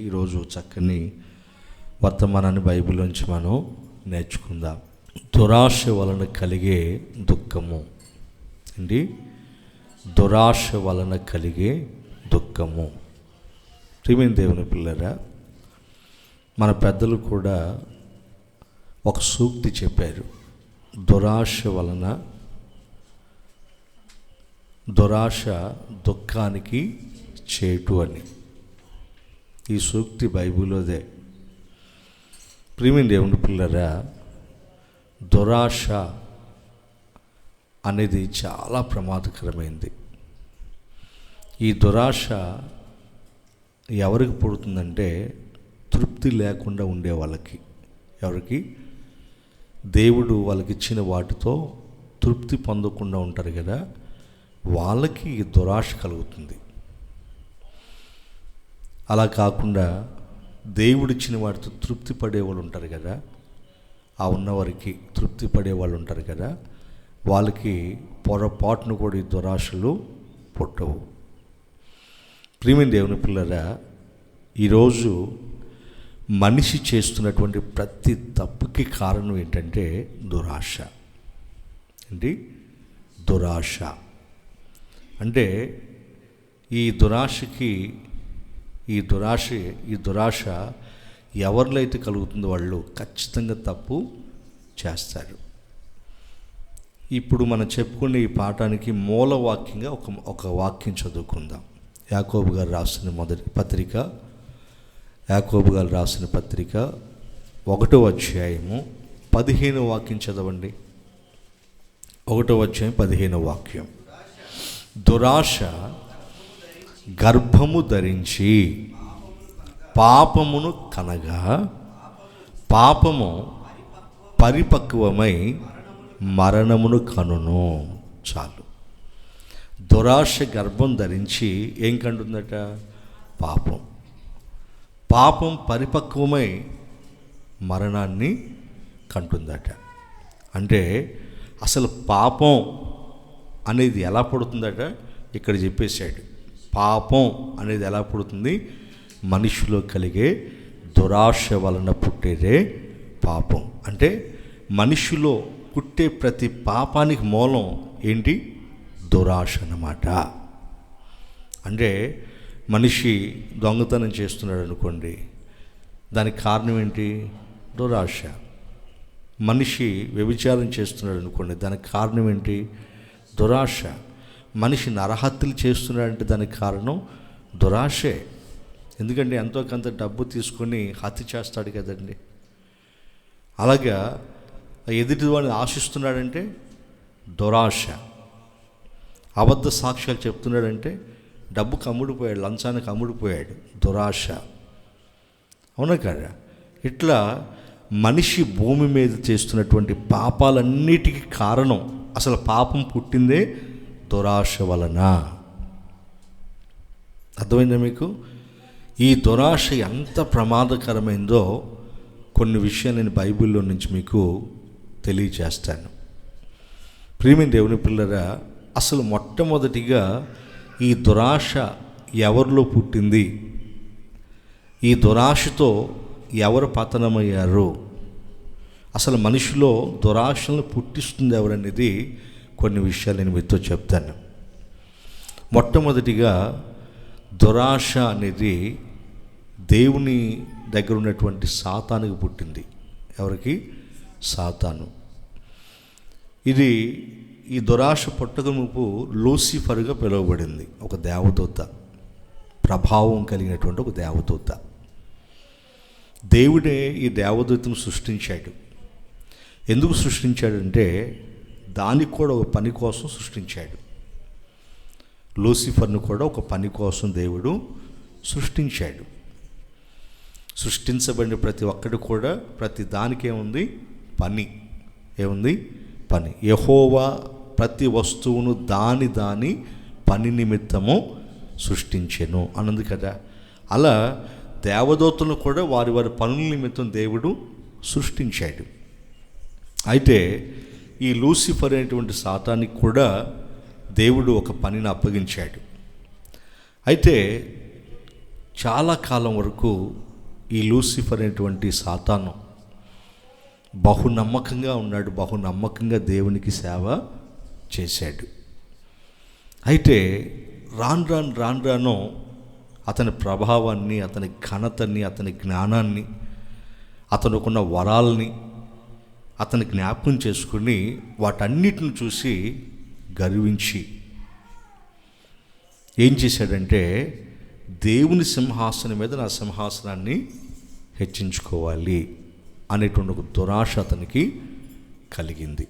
ఈరోజు చక్కని వర్తమానాన్ని బైబిల్లోంచి మనం నేర్చుకుందాం. దురాశ వలన కలిగే దుఃఖము అండి. దురాశ వలన కలిగే దుఃఖము. ప్రియమైన దేవుని పిల్లరా, మన పెద్దలు కూడా ఒక సూక్తి చెప్పారు. దురాశ దుఃఖానికి చేటు అని. ఈ సూక్తి బైబిల్లోదే. ప్రియమైన దేవుని పిల్లరా, దురాశ అనేది చాలా ప్రమాదకరమైంది. ఈ దురాశ ఎవరికి పుడుతుందంటే తృప్తి లేకుండా ఉండే వాళ్ళకి. ఎవరికి? దేవుడు వాళ్ళకి ఇచ్చిన వాటితో తృప్తి పొందకుండా ఉంటారు కదా, వాళ్ళకి ఈ దురాశ కలుగుతుంది. అలా కాకుండా దేవుడిచ్చిన వాటితో తృప్తి పడేవాళ్ళు ఉంటారు కదా, ఆ ఉన్నవారికి తృప్తి పడేవాళ్ళు ఉంటారు కదా, వాళ్ళకి పొరపాటును కూడా ఈ దురాశలు పుట్టవు. ప్రియమైన దేవుని పిల్లరా, ఈరోజు మనిషి చేస్తున్నటువంటి ప్రతి తప్పుకి కారణం ఏంటంటే దురాశ. ఏంటి? దురాశ అంటే ఈ దురాశ ఎవరిలో అయితే కలుగుతుందో వాళ్ళు ఖచ్చితంగా తప్పు చేస్తారు. ఇప్పుడు మనం చెప్పుకునే ఈ పాఠానికి మూల వాక్యంగా ఒక వాక్యం చదువుకుందాం. యాకోబు గారు రాసిన పత్రిక 1వ అధ్యాయము 15వ వాక్యం చదవండి. 1వ అధ్యాయం 15వ వాక్యం. దురాశ గర్భము ధరించి పాపమును కనగా పాపము పరిపక్వమై మరణమును కనును. చాలు. దురాశ గర్భం ధరించి ఏం కంటుందట? పాపం పరిపక్వమై మరణాన్ని కంటుందట. అంటే అసలు పాపం అనేది ఎలా పుడుతుందట ఇక్కడ చెప్పేశాడు. పాపం అనేది ఎలా పుడుతుంది? మనిషిలో కలిగే దురాశ వలన పుట్టేదే పాపం. అంటే మనిషిలో పుట్టే ప్రతి పాపానికి మూలం ఏంటి? దురాశ అన్నమాట. అంటే మనిషి దొంగతనం చేస్తున్నాడు అనుకోండి, దానికి కారణం ఏంటి? దురాశ. మనిషి వ్యభిచారం చేస్తున్నాడు అనుకోండి, దానికి కారణం ఏంటి? దురాశ. మనిషి నరహత్యలు చేస్తున్నాడంటే దానికి కారణం దురాశే. ఎందుకంటే ఎంతో కొంత డబ్బు తీసుకొని హత్య చేస్తాడు కదండి. అలాగా ఎదుటి వాడిని ఆశిస్తున్నాడంటే దురాశ. అబద్ధ సాక్ష్యాలు చెప్తున్నాడంటే డబ్బుకు అమ్ముడిపోయాడు, లంచానికి అమ్ముడిపోయాడు, దురాశ. అవునా కదా? ఇట్లా మనిషి భూమి మీద చేస్తున్నటువంటి పాపాలన్నిటికీ కారణం, అసలు పాపం పుట్టిందే దురాశ వలన. అర్థమైందా మీకు? ఈ దురాశ ఎంత ప్రమాదకరమైందో కొన్ని విషయాలు నేను బైబిల్లో నుంచి మీకు తెలియజేస్తాను. ప్రియమైన దేవుని పిల్లరా, అసలు మొట్టమొదటిగా ఈ దురాశ ఎవరిలో పుట్టింది? ఈ దురాశతో ఎవరు పతనమయ్యారు? అసలు మనిషిలో దురాశలను పుట్టిస్తుంది ఎవరనేది కొన్ని విషయాలు నేను మీతో చెప్తాను. మొట్టమొదటిగా దురాశ అనేది దేవుని దగ్గర ఉన్నటువంటి సాతానుకి పుట్టింది. ఎవరికి? సాతాను. ఈ దురాశ పుట్టకముపు లూసిఫర్గా పిలువబడింది. ఒక దేవదూత, ప్రభావం కలిగినటువంటి ఒక దేవదూత. దేవుడే ఈ దేవదూతను సృష్టించాడు. ఎందుకు సృష్టించాడంటే దానికి కూడా ఒక పని కోసం సృష్టించాడు. లూసిఫర్ను కూడా ఒక పని కోసం దేవుడు సృష్టించాడు. సృష్టించబడిన ప్రతి ఒక్కటి కూడా ప్రతి దానికి ఏముంది? పని. ఏముంది? పని. యెహోవా ప్రతి వస్తువును దాని పని నిమిత్తము సృష్టించెను అన్నది కదా. అలా దేవదూతలను కూడా వారి పనుల నిమిత్తం దేవుడు సృష్టించాడు. అయితే ఈ లూసిఫర్ అనేటువంటి సాతానికి కూడా దేవుడు ఒక పనిని అప్పగించాడు. అయితే చాలా కాలం వరకు ఈ లూసిఫర్ అనేటువంటి సాతాను బహునమ్మకంగా ఉన్నాడు, బహునమ్మకంగా దేవునికి సేవ చేశాడు. అయితే రాను అతని ప్రభావాన్ని, అతని ఘనతని, అతని జ్ఞానాన్ని, అతనుకున్న వరాలని అతని జ్ఞాపకం చేసుకుని వాటన్నిటిని చూసి గర్వించి ఏం చేశాడంటే, దేవుని సింహాసనం మీద నా సింహాసనాన్ని హెచ్చించుకోవాలి అనేటువంటి ఒక దురాశ అతనికి కలిగింది.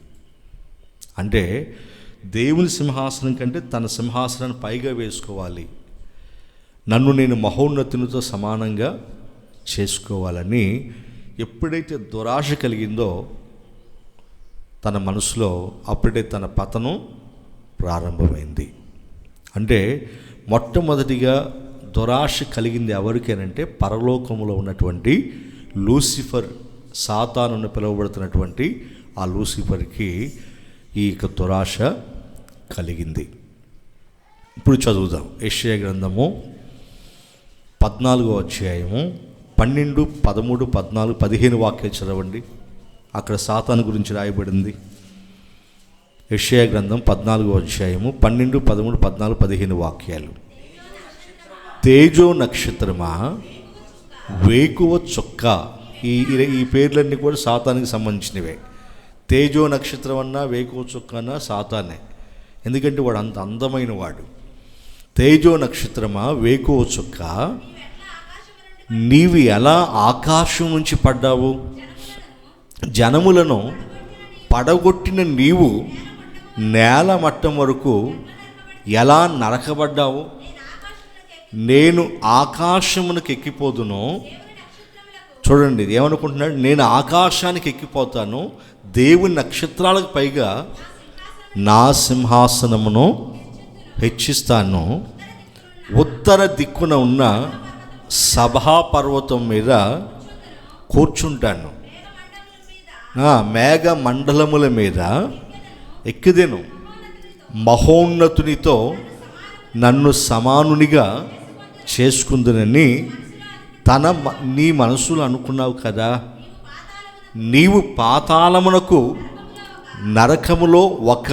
అంటే దేవుని సింహాసనం కంటే తన సింహాసనాన్ని పైగా వేసుకోవాలి, నన్ను నేను మహోన్నతునితో సమానంగా చేసుకోవాలని ఎప్పుడైతే దురాశ కలిగిందో తన మనసులో, అప్పుడే తన పతనం ప్రారంభమైంది. అంటే మొట్టమొదటిగా దురాశ కలిగింది ఎవరికేనంటే పరలోకములో ఉన్నటువంటి లూసిఫర్, సాతాను పిలువబడుతున్నటువంటి ఆ లూసిఫర్కి ఈ దురాశ కలిగింది. ఇప్పుడు చదువుదాం. యెషయా గ్రంథము 14వ అధ్యాయము 12, 13, 14, 15 వాక్యాలు చదవండి. అక్కడ సాతాను గురించి రాయబడింది. యెషయా గ్రంథం 14వ అధ్యాయము 12, 13, 14, 15 వాక్యాలు. తేజో నక్షత్రమా, వేకువ చుక్క. ఈ పేర్లన్నీ కూడా సాతానికి సంబంధించినవే. తేజో నక్షత్రం అన్నా, వేకువ చుక్క అన్నా సాతానే, ఎందుకంటే వాడు అంత అందమైన వాడు. తేజో నక్షత్రమా, వేకువ చుక్క, నీవు ఎలా ఆకాశం నుంచి పడ్డావు? జనములను పడగొట్టిన నీవు నేల మట్టం వరకు ఎలా నరకబడ్డావు? నేను ఆకాశమునకు ఎక్కిపోదును. చూడండి ఏమనుకుంటున్నాడు, నేను ఆకాశానికి ఎక్కిపోతాను, దేవుని నక్షత్రాలకు పైగా నా సింహాసనమును హెచ్చిస్తాను, ఉత్తర దిక్కున ఉన్న సభాపర్వతం మీద కూర్చుంటాను, మేఘ మండలముల మీద ఎక్కిదెను, మహోన్నతునితో నన్ను సమానునిగా చేసుకుందునని నీ మనసులో అనుకున్నావు కదా. నీవు పాతాళమునకు, నరకములో ఒక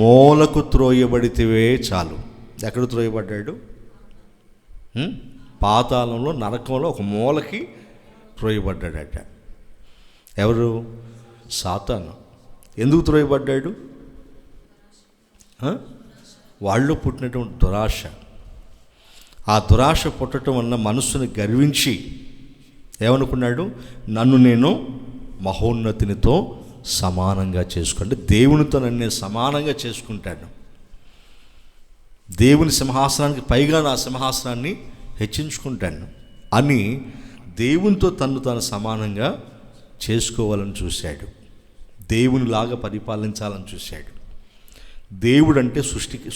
మూలకు త్రోయబడితివే. చాలు. ఎక్కడ త్రోయబడ్డాడు? పాతాళంలో, నరకంలో ఒక మూలకి త్రోయబడ్డాడట. ఎవరు? సాతాను. ఎందుకు త్రోయబడ్డాడు? వాళ్ళు పుట్టినటువంటి దురాశ. ఆ దురాశ పుట్టడం వల్ల మనస్సును గర్వించి ఏమనుకున్నాడు, నన్ను నేను మహోన్నతినితో సమానంగా చేసుకుంటే, దేవునితో నన్ను నేను సమానంగా చేసుకుంటాను, దేవుని సింహాసనానికి పైగా నా సింహాసనాన్ని హెచ్చించుకుంటాను అని దేవునితో తను తాను సమానంగా చేసుకోవాలని చూశాడు. దేవునిలాగా పరిపాలించాలని చూశాడు. దేవుడు అంటే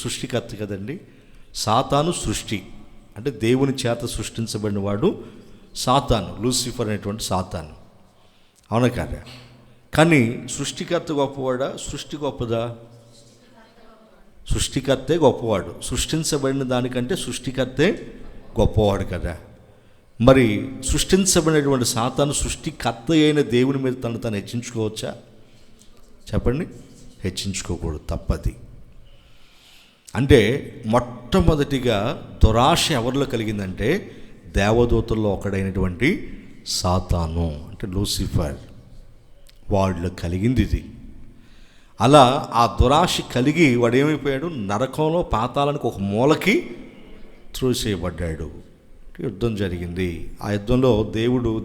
సృష్టికర్త కదండి. సాతాను సృష్టి, అంటే దేవుని చేత సృష్టించబడిన వాడు సాతాను, లూసిఫర్ అనేటువంటి సాతాను. అవునా కదా? కానీ సృష్టికర్త గొప్పవాడా, సృష్టి గొప్పదా? సృష్టికర్తే గొప్పవాడు. సృష్టించబడిన దానికంటే సృష్టికర్తే గొప్పవాడు కదా. మరి సృష్టించబడినటువంటి సాతాను సృష్టికర్త అయిన దేవుని మీద తను హెచ్చించుకోవచ్చా? చెప్పండి. హెచ్చించుకోకూడదు, తప్పది. అంటే మొట్టమొదటిగా దురాశ ఎవరిలో కలిగిందంటే దేవదూతల్లో ఒకడైనటువంటి సాతాను, అంటే లూసిఫర్, వాళ్ళలో కలిగింది ఇది. అలా ఆ దురాశ కలిగి వాడు ఏమైపోయాడు? నరకంలో, పాతాళానికి ఒక మూలకి త్రోసేయబడ్డాడు. యుద్ధం జరిగింది. ఆ యుద్ధంలో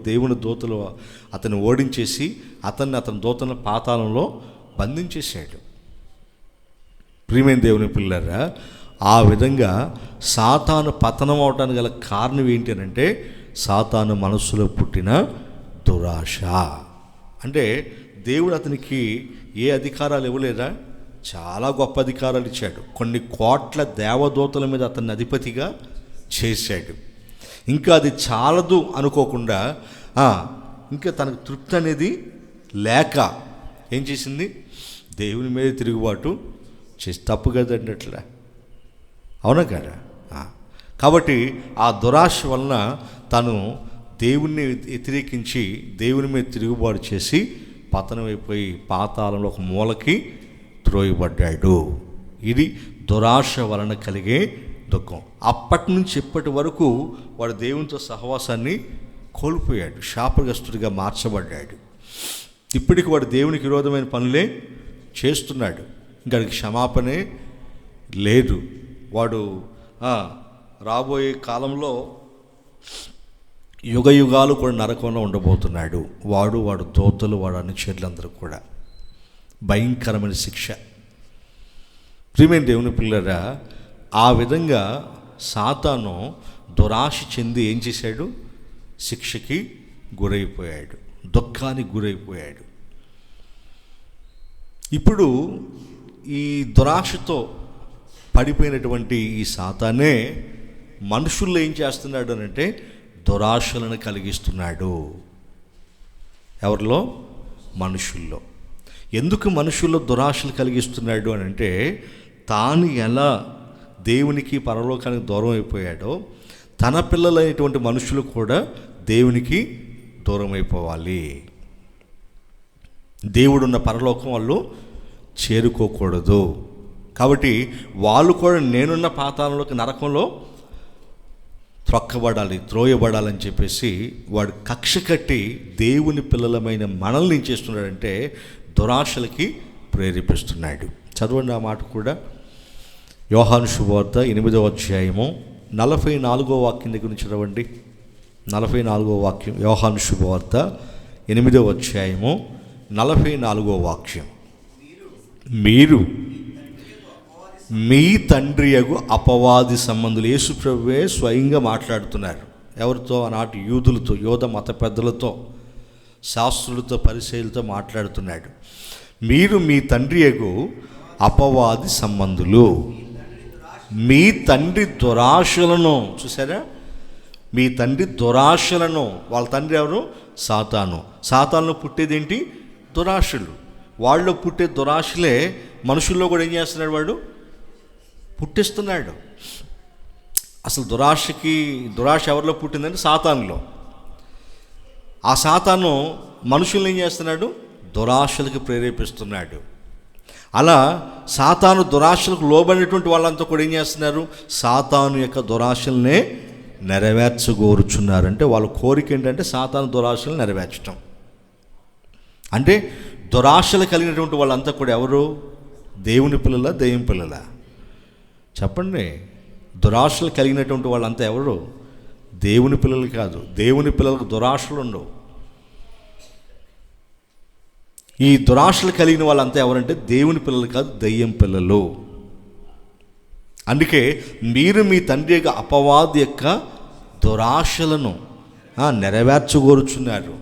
దేవుని దూతలు అతన్ని ఓడించేసి అతని దూతను పాతాళంలో బంధించేశాడు. ప్రియమైన దేవుని పిల్లరా, ఆ విధంగా సాతాను పతనం అవడానికి గల కారణం ఏంటి అంటే సాతాను మనస్సులో పుట్టిన దురాశ. అంటే దేవుడు అతనికి ఏ అధికారాలు ఇవ్వలేదా? చాలా గొప్ప అధికారాలు ఇచ్చాడు. కొన్ని కోట్ల దేవదూతల మీద అతన్ని అధిపతిగా చేశాడు. ఇంకా అది చాలదు అనుకోకుండా ఇంకా తనకు తృప్తి అనేది లేక ఏం చేసింది? దేవుని మీద తిరుగుబాటు చేసి, తప్పు కదండి అట్లా, అవునా కదా? కాబట్టి ఆ దురాశ వలన తను దేవుణ్ణి వ్యతిరేకించి దేవుని మీద తిరుగుబాటు చేసి పతనమైపోయి పాతాళంలో ఒక మూలకి త్రోయబడ్డాడు. ఇది దురాశ వలన కలిగే దుఃఖం. అప్పటి నుంచి ఇప్పటి వరకు వాడు దేవునితో సహవాసాన్ని కోల్పోయాడు, శాపగ్రస్తుడిగా మార్చబడ్డాడు. ఇప్పటికి వాడు దేవునికి విరోధమైన పనులే చేస్తున్నాడు. ఇంకా క్షమాపణే లేదు. వాడు రాబోయే కాలంలో యుగ యుగాలు కూడా నరకంలో ఉండబోతున్నాడు. వాడు దోతలు, వాడు అనుచరులందరూ కూడా భయంకరమైన శిక్ష. ప్రియమైన దేవుని పిల్లరా, ఆ విధంగా సాతాను దురాశ చెంది ఏం చేశాడు? శిక్షకి గురైపోయాడు, దుఃఖానికి గురైపోయాడు. ఇప్పుడు ఈ దురాశతో పడిపోయినటువంటి ఈ సాతానే మనుషుల్లో ఏం చేస్తున్నాడు అంటే దురాశలను కలిగిస్తున్నాడు. ఎవరిలో? మనుషుల్లో. ఎందుకు మనుషుల్లో దురాశలు కలిగిస్తున్నాడు అని అంటే, తాను ఎలా దేవునికి పరలోకానికి దూరం అయిపోయాడో తన పిల్లలైనటువంటి మనుషులు కూడా దేవునికి దూరం అయిపోవాలి. దేవుడున్న పరలోకం వాళ్ళు చేరుకోకూడదు. కాబట్టి వాళ్ళు కూడా నేనున్న పాతాళంలోకి, నరకంలో త్రోయబడాలని చెప్పేసి వాడు కక్ష కట్టి దేవుని పిల్లలమైన మనల్ని ఏం చేస్తున్నాడంటే దురాశలకి ప్రేరేపిస్తున్నాడు. చదవండి ఆ మాట కూడా. యోహాను శుభవార్త 8వ అధ్యాయము 44వ వాక్యం దగ్గర నుంచి చదవండి. 44వ వాక్యం, యోహాను శుభవార్త 8వ అధ్యాయము 44వ వాక్యం. మీరు మీ తండ్రియగు అపవాది సంబంధులు. యేసు ప్రభువే స్వయంగా మాట్లాడుతున్నారు. ఎవరితో? ఆనాటి యూదులతో, యోధ మత పెద్దలతో, శాస్త్రులతో, పరిసయ్యులతో మాట్లాడుతున్నాడు. మీరు మీ తండ్రియగు అపవాది సంబంధులు, మీ తండ్రి దురాశలను. చూసారా? మీ తండ్రి దురాశలను. వాళ్ళ తండ్రి ఎవరు? సాతాను. సాతానులో పుట్టేదేంటి? దురాశలు. వాళ్ళలో పుట్టే దురాశలే మనుషుల్లో కూడా ఏం చేస్తున్నాడు? వాడు పుట్టిస్తున్నాడు. అసలు దురాశ ఎవరిలో పుట్టిందంటే సాతానులో. ఆ సాతాను మనుషుల్ని ఏం చేస్తున్నాడు? దురాశలకు ప్రేరేపిస్తున్నాడు. అలా సాతాను దురాశలకు లోబడినటువంటి వాళ్ళంతా కూడా ఏం చేస్తున్నారు? సాతాను యొక్క దురాశలనే నెరవేర్చగోరుచున్నారు. అంటే వాళ్ళ కోరిక ఏంటంటే సాతాను దురాశలను నెరవేర్చడం. అంటే దురాశలు కలిగినటువంటి వాళ్ళంతా కూడా ఎవరు? దేవుని పిల్లల, దెయ్యం పిల్లల? చెప్పండి. దురాశలు కలిగినటువంటి వాళ్ళంతా ఎవరు? దేవుని పిల్లలు కాదు. దేవుని పిల్లలకు దురాశలు ఉండవు. ఈ దురాశలు కలిగిన వాళ్ళంతా ఎవరంటే దేవుని పిల్లలు కాదు, దెయ్యం పిల్లలు. అందుకే మీరు మీ తండ్రి యొక్క అపవాది యొక్క దురాశలను నెరవేర్చగోరుచున్నారు.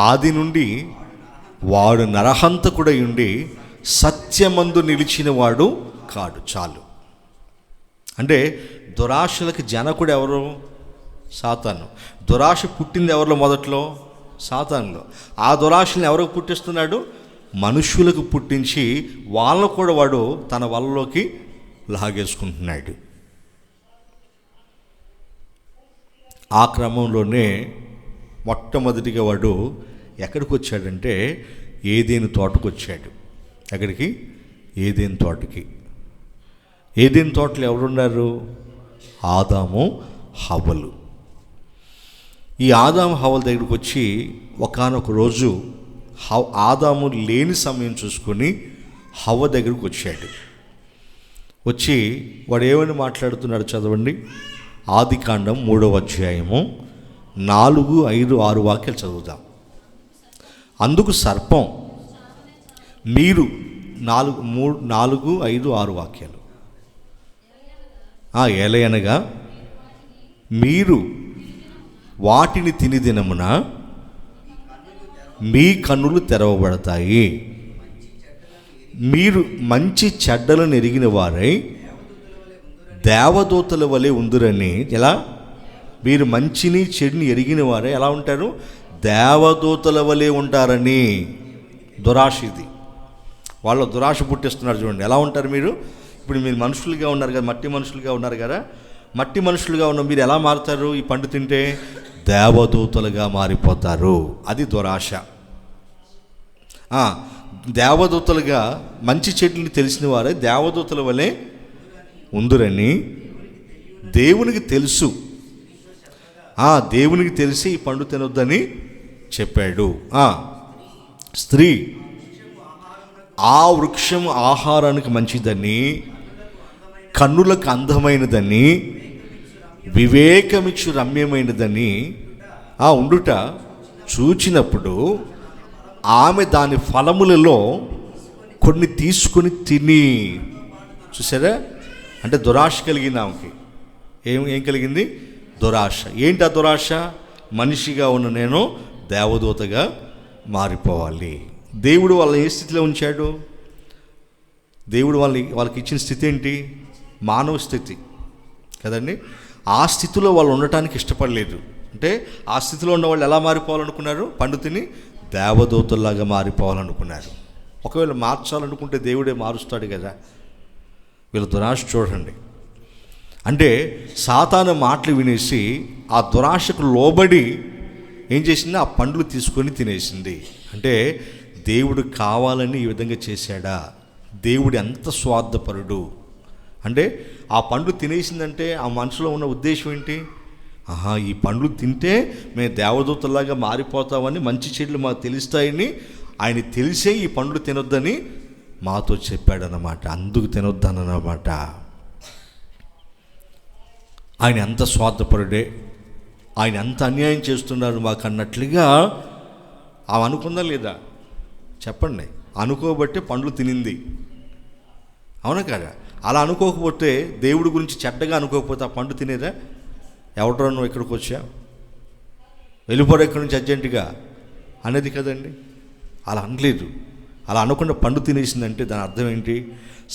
ఆది నుండి వాడు నరహంతకుడై ఉండి సత్యమందు నిలిచిన వాడు కాడు. చాలు. అంటే దురాశలకు జనకుడు ఎవరు? సాతాను. దురాశ పుట్టింది ఎవరిలో? మొదట్లో సాతానులో. ఆ దురాశలను ఎవరికి పుట్టిస్తున్నాడు? మనుష్యులకు పుట్టించి వాళ్ళను కూడా వాడు తన వలలోకి లాగేసుకుంటున్నాడు. ఆ క్రమంలోనే మొట్టమొదటిగా వాడు ఎక్కడికి వచ్చాడంటే ఏదేను తోటకు వచ్చాడు. ఎక్కడికి? ఏదేను తోటకి. ఏదేను తోటలో ఎవరున్నారు? ఆదాము, హవ్వలు. ఈ ఆదాము హవ్వల దగ్గరికి వచ్చి ఒకానొక రోజు ఆదాము లేని సమయం చూసుకొని హవ్వ దగ్గరికి వచ్చాడు. వచ్చి వాడు ఏమని మాట్లాడుతున్నాడు? చదవండి. ఆదికాండం 3వ అధ్యాయము 4, 5, 6 వాక్యాలు చదువుదాం. అందుకు సర్పం మీరు 4, 5, 6 వాక్యాలు. ఏలయనగా మీరు వాటిని తిని దినమున మీ కన్నులు తెరవబడతాయి, మీరు మంచి చెడ్డలను ఎరిగిన వారై దేవదూతల వలె ఉందురని. ఎలా? మీరు మంచిని చెడుని ఎరిగిన వారే ఎలా ఉంటారు? దేవదూతల వలె ఉంటారని. దురాశ ఇది. వాళ్ళ దురాశ పుట్టిస్తున్నారు. చూడండి ఎలా ఉంటారు మీరు. ఇప్పుడు మీరు మనుషులుగా ఉన్నారు కదా, మట్టి మనుషులుగా ఉన్నారు కదా, మట్టి మనుషులుగా ఉన్న మీరు ఎలా మారుతారు? ఈ పండు తింటే దేవదూతలుగా మారిపోతారు. అది దురాశ. దేవదూతలుగా మంచి చెడుని తెలిసిన వారే దేవదూతల వలె ఉందురని దేవునికి తెలుసు. దేవునికి తెలిసి ఈ పండు తినొద్దని చెప్పాడు. స్త్రీ ఆ వృక్షం ఆహారానికి మంచిదని, కన్నులకు అందమైనదని, వివేకమిచ్చు రమ్యమైనదని ఉండుట చూచినప్పుడు ఆమె దాని ఫలములలో కొన్ని తీసుకొని తిని. చూసారా? అంటే దురాశ కలిగింది ఆమెకి. ఏం కలిగింది? దురాశ. ఏంటి ఆ దురాశ? మనిషిగా ఉన్న నేను దేవదూతగా మారిపోవాలి. దేవుడు వాళ్ళని ఏ స్థితిలో ఉంచాడు? దేవుడు వాళ్ళకి ఇచ్చిన స్థితి ఏంటి? మానవ స్థితి కదండి. ఆ స్థితిలో వాళ్ళు ఉండటానికి ఇష్టపడలేదు. అంటే ఆ స్థితిలో ఉన్న వాళ్ళు ఎలా మారిపోవాలనుకున్నారు? పండు తిని దేవదూతల్లాగా మారిపోవాలనుకున్నారు. ఒకవేళ మార్చాలనుకుంటే దేవుడే మారుస్తాడు కదా. వీళ్ళ దురాశ చూడండి. అంటే సాతాను మాటలు వినేసి ఆ దురాశకు లోబడి ఏం చేసింది? ఆ పండ్లు తీసుకొని తినేసింది. అంటే దేవుడు కావాలని ఈ విధంగా చేశాడా? దేవుడు ఎంత స్వార్థపరుడు! అంటే ఆ పండ్లు తినేసిందంటే ఆ మనసులో ఉన్న ఉద్దేశం ఏంటి? ఈ పండ్లు తింటే మేము దేవదూతలాగా మారిపోతామని, మంచి చెడులు మాకు తెలుస్తాయని ఆయన తెలిసే ఈ పండ్లు తినొద్దని మాతో చెప్పాడనమాట. అందుకు తినొద్దనమాట. ఆయన ఎంత స్వార్థపరుడే, ఆయన ఎంత అన్యాయం చేస్తున్నారు మాకు అన్నట్లుగా ఆమె అనుకుందా లేదా? చెప్పండి. అనుకోబట్టే పండ్లు తినింది, అవునా కదా? అలా అనుకోకపోతే, దేవుడి గురించి చెడ్డగా అనుకోకపోతే ఆ పండు తినేదా? ఎవడో నువ్వు ఇక్కడికి వచ్చా, వెళ్ళిపోరా ఇక్కడి నుంచి అర్జెంటుగా అనేది కదండి. అలా అనలేదు. అలా అనకుండా పండు తినేసిందంటే దాని అర్థం ఏంటి?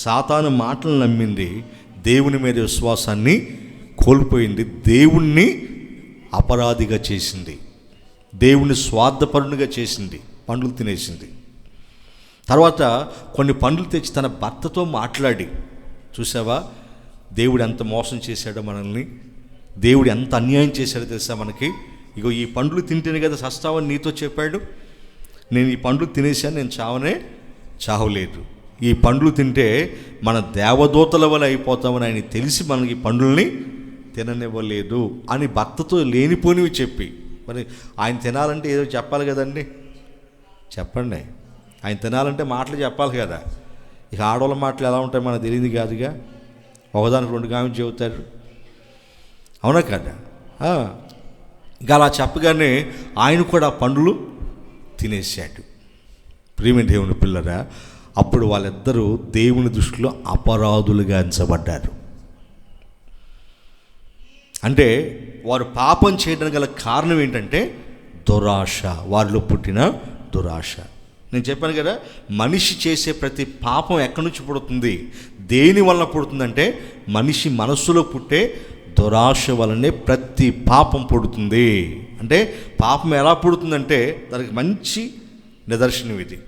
సాతాను మాటలు నమ్మింది, దేవుని మీద విశ్వాసాన్ని కోల్పోయింది, దేవుణ్ణి అపరాధిగా చేసింది, దేవుని స్వార్థపరునిగా చేసింది, పండ్లు తినేసింది. తర్వాత కొన్ని పండ్లు తెచ్చి తన భర్తతో మాట్లాడి, చూసావా దేవుడు ఎంత మోసం చేశాడో మనల్ని, దేవుడు ఎంత అన్యాయం చేశాడో తెలుసా మనకి? ఇగో ఈ పండ్లు తింటేనే కదా సస్తావని నీతో చెప్పాడు. నేను ఈ పండ్లు తినేసాను, నేను చావలేదు. ఈ పండ్లు తింటే మన దేవదూతల వల్ల అయిపోతామని ఆయన తెలిసి మనకి పండ్లని తిననివ్వలేదు అని భర్తతో లేనిపోనివి చెప్పి, మరి ఆయన తినాలంటే ఏదో చెప్పాలి కదండి. చెప్పండి. ఆయన తినాలంటే మాటలు చెప్పాలి కదా. ఇక ఆడవాళ్ళ మాటలు ఎలా ఉంటాయి మనకు తెలియదు కాదుగా. ఒకదానికి రెండు కామెంట్ చెబుతారు, అవునా కదా? ఇక అలా చెప్పగానే ఆయన కూడా పండ్లు తినేసాడు. ప్రియమైన దేవుని పిల్లరా, అప్పుడు వాళ్ళిద్దరూ దేవుని దృష్టిలో అపరాధులుగా ఎంచబడ్డారు. అంటే వారు పాపం చేయడానికి గల కారణం ఏంటంటే దురాశ, వారిలో పుట్టిన దురాశ. నేను చెప్పాను కదా, మనిషి చేసే ప్రతి పాపం ఎక్కడి నుంచి పుడుతుంది, దేని వలన పుడుతుందంటే మనిషి మనస్సులో పుట్టే దురాశ వలనే ప్రతి పాపం పుడుతుంది. అంటే పాపం ఎలా పుడుతుందంటే దానికి మంచి నిదర్శనం ఇది,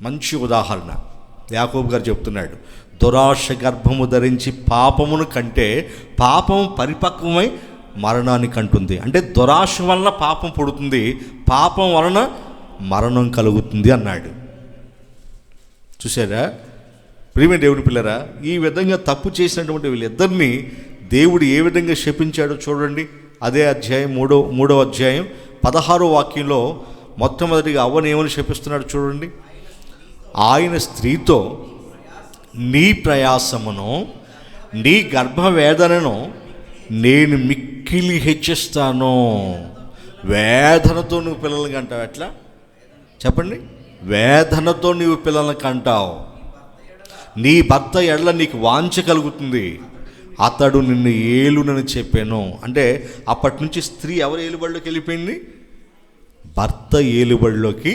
మంచి ఉదాహరణ. యాకోబు గారు చెప్తున్నాడు, దురాశ గర్భము ధరించి పాపమును కంటే పాపం పరిపక్వమై మరణానికి అంటుంది. అంటే దురాశ వలన పాపం పుడుతుంది, పాపం వలన మరణం కలుగుతుంది అన్నాడు. చూసారా ప్రియమైన దేవుని పిల్లరా? ఈ విధంగా తప్పు చేసినటువంటి వీళ్ళిద్దరినీ దేవుడు ఏ విధంగా శపించాడో చూడండి. అదే అధ్యాయం మూడో అధ్యాయం 16వ వాక్యంలో మొట్టమొదటిగా అవ్వని ఏమని శపిస్తున్నాడు చూడండి. ఆయన స్త్రీతో, నీ ప్రయాసమును నీ గర్భవేదనను నేను మిక్కిలి హెచ్చిస్తాను. వేదనతో నువ్వు పిల్లల్ని కంటావు. ఎట్లా చెప్పండి? వేదనతో నీవు పిల్లల్ని కంటావు. నీ భర్త ఎడల నీకు వాంఛ కలుగుతుంది, అతడు నిన్ను ఏలునని చెప్పాను. అంటే అప్పటి నుంచి స్త్రీ ఎవరు ఏలుబడిలోకి వెళ్ళిపోయింది? భర్త ఏలుబడిలోకి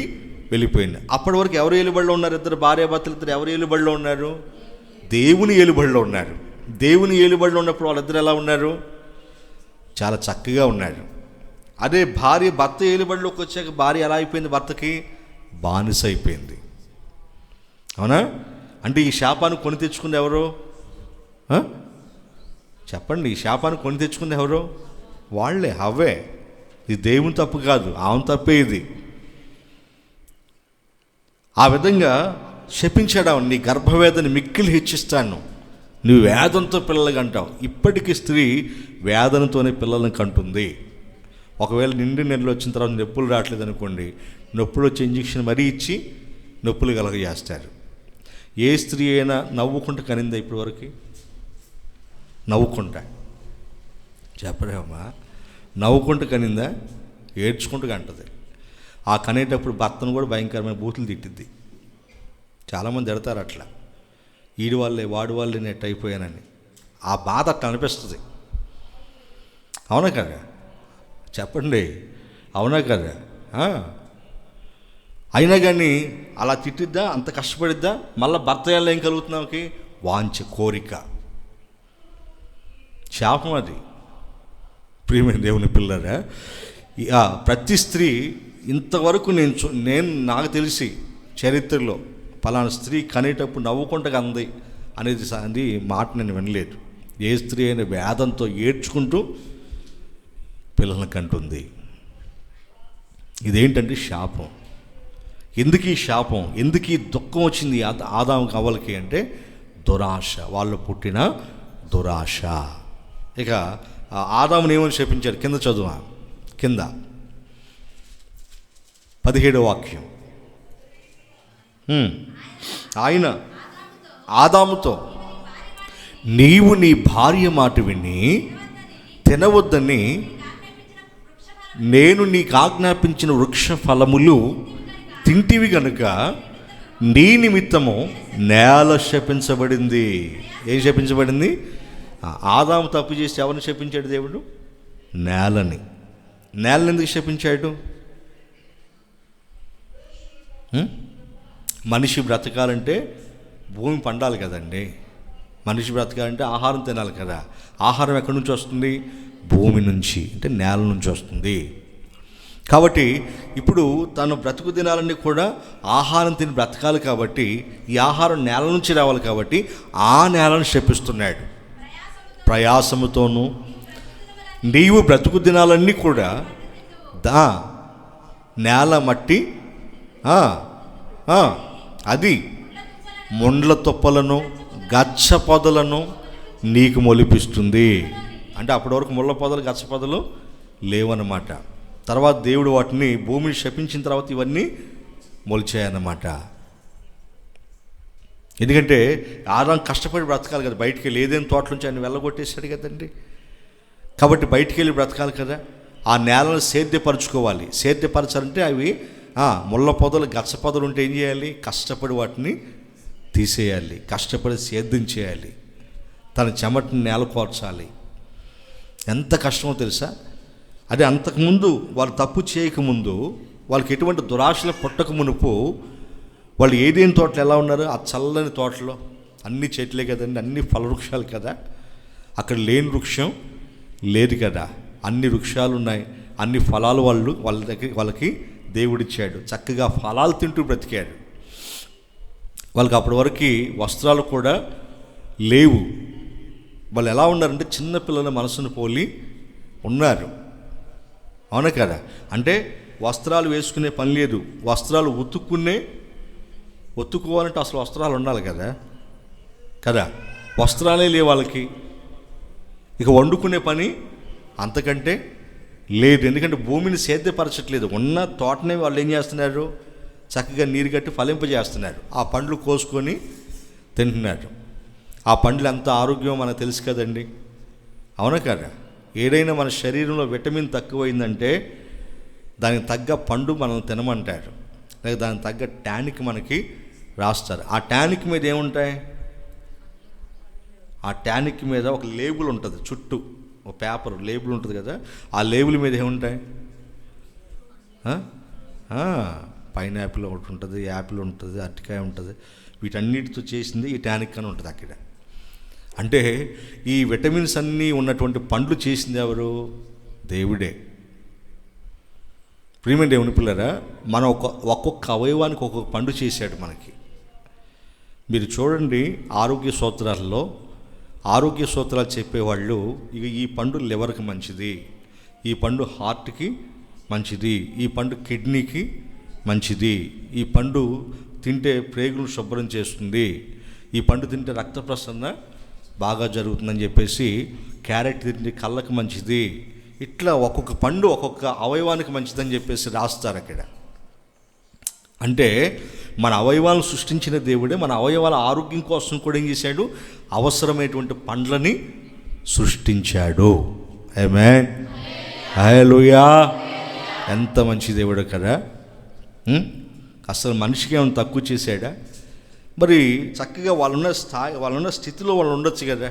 వెళ్ళిపోయింది. అప్పటి వరకు ఎవరు ఏలుబడిలో ఉన్నారు? ఇద్దరు భార్యాభర్తలు ఇద్దరు ఎవరు ఏలుబడిలో ఉన్నారు? దేవుని ఏలుబడిలో ఉన్నారు. దేవుని ఏలుబడిలో ఉన్నప్పుడు వాళ్ళిద్దరు ఎలా ఉన్నారు? చాలా చక్కగా ఉన్నారు. అదే భర్త ఏలుబడిలోకి వచ్చాక భార్య ఎలా అయిపోయింది? భర్తకి బానిస అయిపోయింది. అవునా? అంటే ఈ శాపాన్ని కొని తెచ్చుకుంది ఎవరు? చెప్పండి, ఈ శాపాన్ని కొని తెచ్చుకుంది ఎవరు? వాళ్ళే, హవ్వే. ఇది దేవుని తప్పు కాదు, ఆమె తప్పే ఇది. ఆ విధంగా శపించాడు. నీ గర్భవేదని మిక్కిలి హెచ్చిస్తాను, నువ్వు వేదంతో పిల్లలు కంటావు. ఇప్పటికీ స్త్రీ వేదనతోనే పిల్లలను కంటుంది. ఒకవేళ నిండి నెలలు వచ్చిన తర్వాత నొప్పులు రావట్లేదు అనుకోండి, నొప్పులు వచ్చే ఇంజక్షన్ మరీ ఇచ్చి నొప్పులు కలగజేస్తారు. ఏ స్త్రీ అయినా నవ్వుకుంటూ కనిందా ఇప్పటివరకు? నవ్వుకుంటా చెప్పరేమా? నవ్వుకుంటూ కనిందా? ఏడ్చుకుంటూ కంటది. ఆ కనేటప్పుడు భర్తను కూడా భయంకరమైన బూతులు తిట్టిద్ది. చాలామంది ఎడతారు అట్లా, ఈడి వాళ్ళే వాడి వాళ్ళే నెట్ అయిపోయానని. ఆ బాధ అట్లా అనిపిస్తుంది. అవునా కదా? చెప్పండి, అవునా కదా? అయినా కానీ అలా తిట్టిద్దా? అంత కష్టపడిద్దా? మళ్ళీ భర్త వల్ల ఏం కలుగుతున్నావుకి? వాంఛ, కోరిక, శాపం అది. ప్రియమైన దేవుని పిల్లరా, ప్రతి స్త్రీ ఇంతవరకు నేను నాకు తెలిసి చరిత్రలో పలానా స్త్రీ కనేటప్పుడు నవ్వుకుంటూ అంది అనేది మాట నేను వినలేదు. ఏ స్త్రీ అయినా వేదంతో ఏడ్చుకుంటూ పిల్లలను కంటుంది. ఇదేంటంటే శాపం. ఎందుకు ఈ శాపం, ఎందుకు ఈ దుఃఖం వచ్చింది ఆదాము హవ్వలకి అంటే దురాశ, వాళ్ళు పుట్టిన దురాశ. ఇక ఆదాముని ఏమని శపించారు? కింద చదువు, కింద 17వ వాక్యం. ఆయన ఆదాముతో, నీవు నీ భార్య మాట విని తినవద్దని నేను నీకు ఆజ్ఞాపించిన వృక్ష ఫలములు తింటివి గనుక నీ నిమిత్తము నేల శపించబడింది. ఏం శపించబడింది? ఆదాము తప్పు చేసి ఎవరిని శపించాడు దేవుడు? నేలని. నేలని ఎందుకు శపించాడు? మనిషి బ్రతకాలంటే భూమి పండాలి కదండి. మనిషి బ్రతకాలంటే ఆహారం తినాలి కదా. ఆహారం ఎక్కడి నుంచి వస్తుంది? భూమి నుంచి, అంటే నేల నుంచి వస్తుంది. కాబట్టి ఇప్పుడు తను బ్రతుకు దినాలన్నీ కూడా ఆహారం తిని బ్రతకాలి. కాబట్టి ఈ ఆహారం నేల నుంచి రావాలి. కాబట్టి ఆ నేలను శపిస్తున్నాడు. ప్రయాసముతోనూ నీవు బ్రతుకు దినాలన్నీ కూడా నేల మట్టి అది ముండ్ల తుప్పలను గచ్చ పొదలను నీకు మొలిపిస్తుంది. అంటే అప్పటి వరకు ముళ్ళ పొదలు గచ్చ పొదలు లేవన్నమాట. తర్వాత దేవుడు వాటిని భూమిని శపించిన తర్వాత ఇవన్నీ మొలిచాయన్నమాట. ఎందుకంటే ఆదాం కష్టపడి బ్రతకాలి కదా, బయటికి వెళ్ళి ఏదైనా తోట నుంచి ఆయన వెళ్ళగొట్టేశాడు కదండి. కాబట్టి బయటికి వెళ్ళి బ్రతకాలి కదా. ఆ నేలను సేద్యపరచుకోవాలి. సేద్యపరచాలంటే అవి ముళ్ళ పొదలు గచ్చ పొదలు ఉంటే ఏం చేయాలి? కష్టపడి వాటిని తీసేయాలి, కష్టపడి సేద్యం చేయాలి, తన చెమటని నేలకోర్చాలి. ఎంత కష్టమో తెలుసా? అదే అంతకుముందు వాళ్ళు తప్పు చేయకముందు, వాళ్ళకి ఎటువంటి దురాశలు పుట్టక మునుపు వాళ్ళు ఏదేని తోటలు ఎలా ఉన్నారు? ఆ చల్లని తోటలో అన్ని చెట్లే కదండి, అన్ని ఫల వృక్షాలు కదా. అక్కడ లేని వృక్షం లేదు కదా. అన్ని వృక్షాలు ఉన్నాయి, అన్ని ఫలాలు వాళ్ళకి దేవుడిచ్చాడు. చక్కగా ఫలాలు తింటూ బ్రతికాడు. వాళ్ళకి అప్పటి వరకు వస్త్రాలు కూడా లేవు. వాళ్ళు ఎలా ఉన్నారంటే చిన్నపిల్లల మనసును పోలి ఉన్నారు. అవునా కదా? అంటే వస్త్రాలు వేసుకునే పని లేదు, వస్త్రాలు ఉతుక్కోవాలంటే అసలు వస్త్రాలు ఉండాలి కదా కదా. వస్త్రాలే లేవు వాళ్ళకి. ఇక వండుకునే పని అంతకంటే లేదు. ఎందుకంటే భూమిని సేద్యపరచట్లేదు. ఉన్న తోటనే వాళ్ళు ఏం చేస్తున్నారు? చక్కగా నీరు కట్టి ఫలింపజేస్తున్నారు. ఆ పండ్లు కోసుకొని తింటున్నారు. ఆ పండ్లు ఎంత ఆరోగ్యం మనకు తెలుసు కదండి. అవునా కదా? ఏదైనా మన శరీరంలో విటమిన్ తక్కువైందంటే దానికి తగ్గ పండు మనం తినమంటారు, లేక దానికి తగ్గ టానిక్ మనకి రాస్తారు. ఆ టానిక్ మీద ఏముంటాయి? ఆ టానిక్ మీద ఒక లేబుల్ ఉంటుంది, చుట్టూ ఒక పేపర్ లేబుల్ ఉంటుంది కదా. ఆ లేబుల్ మీద ఏముంటాయి? పైనాపిల్ ఒకటి ఉంటుంది, యాపిల్ ఉంటుంది, అరటికాయ ఉంటుంది. వీటన్నిటితో చేసింది ఈ టానిక్ అని ఉంటుంది అక్కడ. అంటే ఈ విటమిన్స్ అన్నీ ఉన్నటువంటి పండ్లు చేసింది ఎవరు? దేవుడే. ప్రియమైన దేవుని పిల్లరా, మనం ఒక్కొక్క అవయవానికి ఒక్కొక్క పండు చేశాడు మనకి. మీరు చూడండి, ఆరోగ్య సూత్రాల్లో ఆరోగ్య సూత్రాలు చెప్పేవాళ్ళు ఇక ఈ పండు లివర్కి మంచిది, ఈ పండు హార్ట్కి మంచిది, ఈ పండు కిడ్నీకి మంచిది, ఈ పండు తింటే ప్రేగులు శుభ్రం చేస్తుంది, ఈ పండు తింటే రక్త ప్రసరణ బాగా జరుగుతుందని చెప్పేసి, క్యారెట్ తింటే కళ్ళకి మంచిది, ఇట్లా ఒక్కొక్క పండు ఒక్కొక్క అవయవానికి మంచిదని చెప్పేసి రాస్తారు అక్కడ. అంటే మన అవయవాలను సృష్టించిన దేవుడే మన అవయవాల ఆరోగ్యం కోసం కూడా ఏం చేశాడు, అవసరమైనటువంటి పండ్లని సృష్టించాడు. ఆమేన్, హల్లెలూయా. ఎంత మంచి దేవుడు కదా. అసలు మనిషికి ఏమైనా తక్కువ చేశాడా? మరి చక్కగా వాళ్ళున్న స్థితిలో వాళ్ళు ఉండొచ్చు కదా.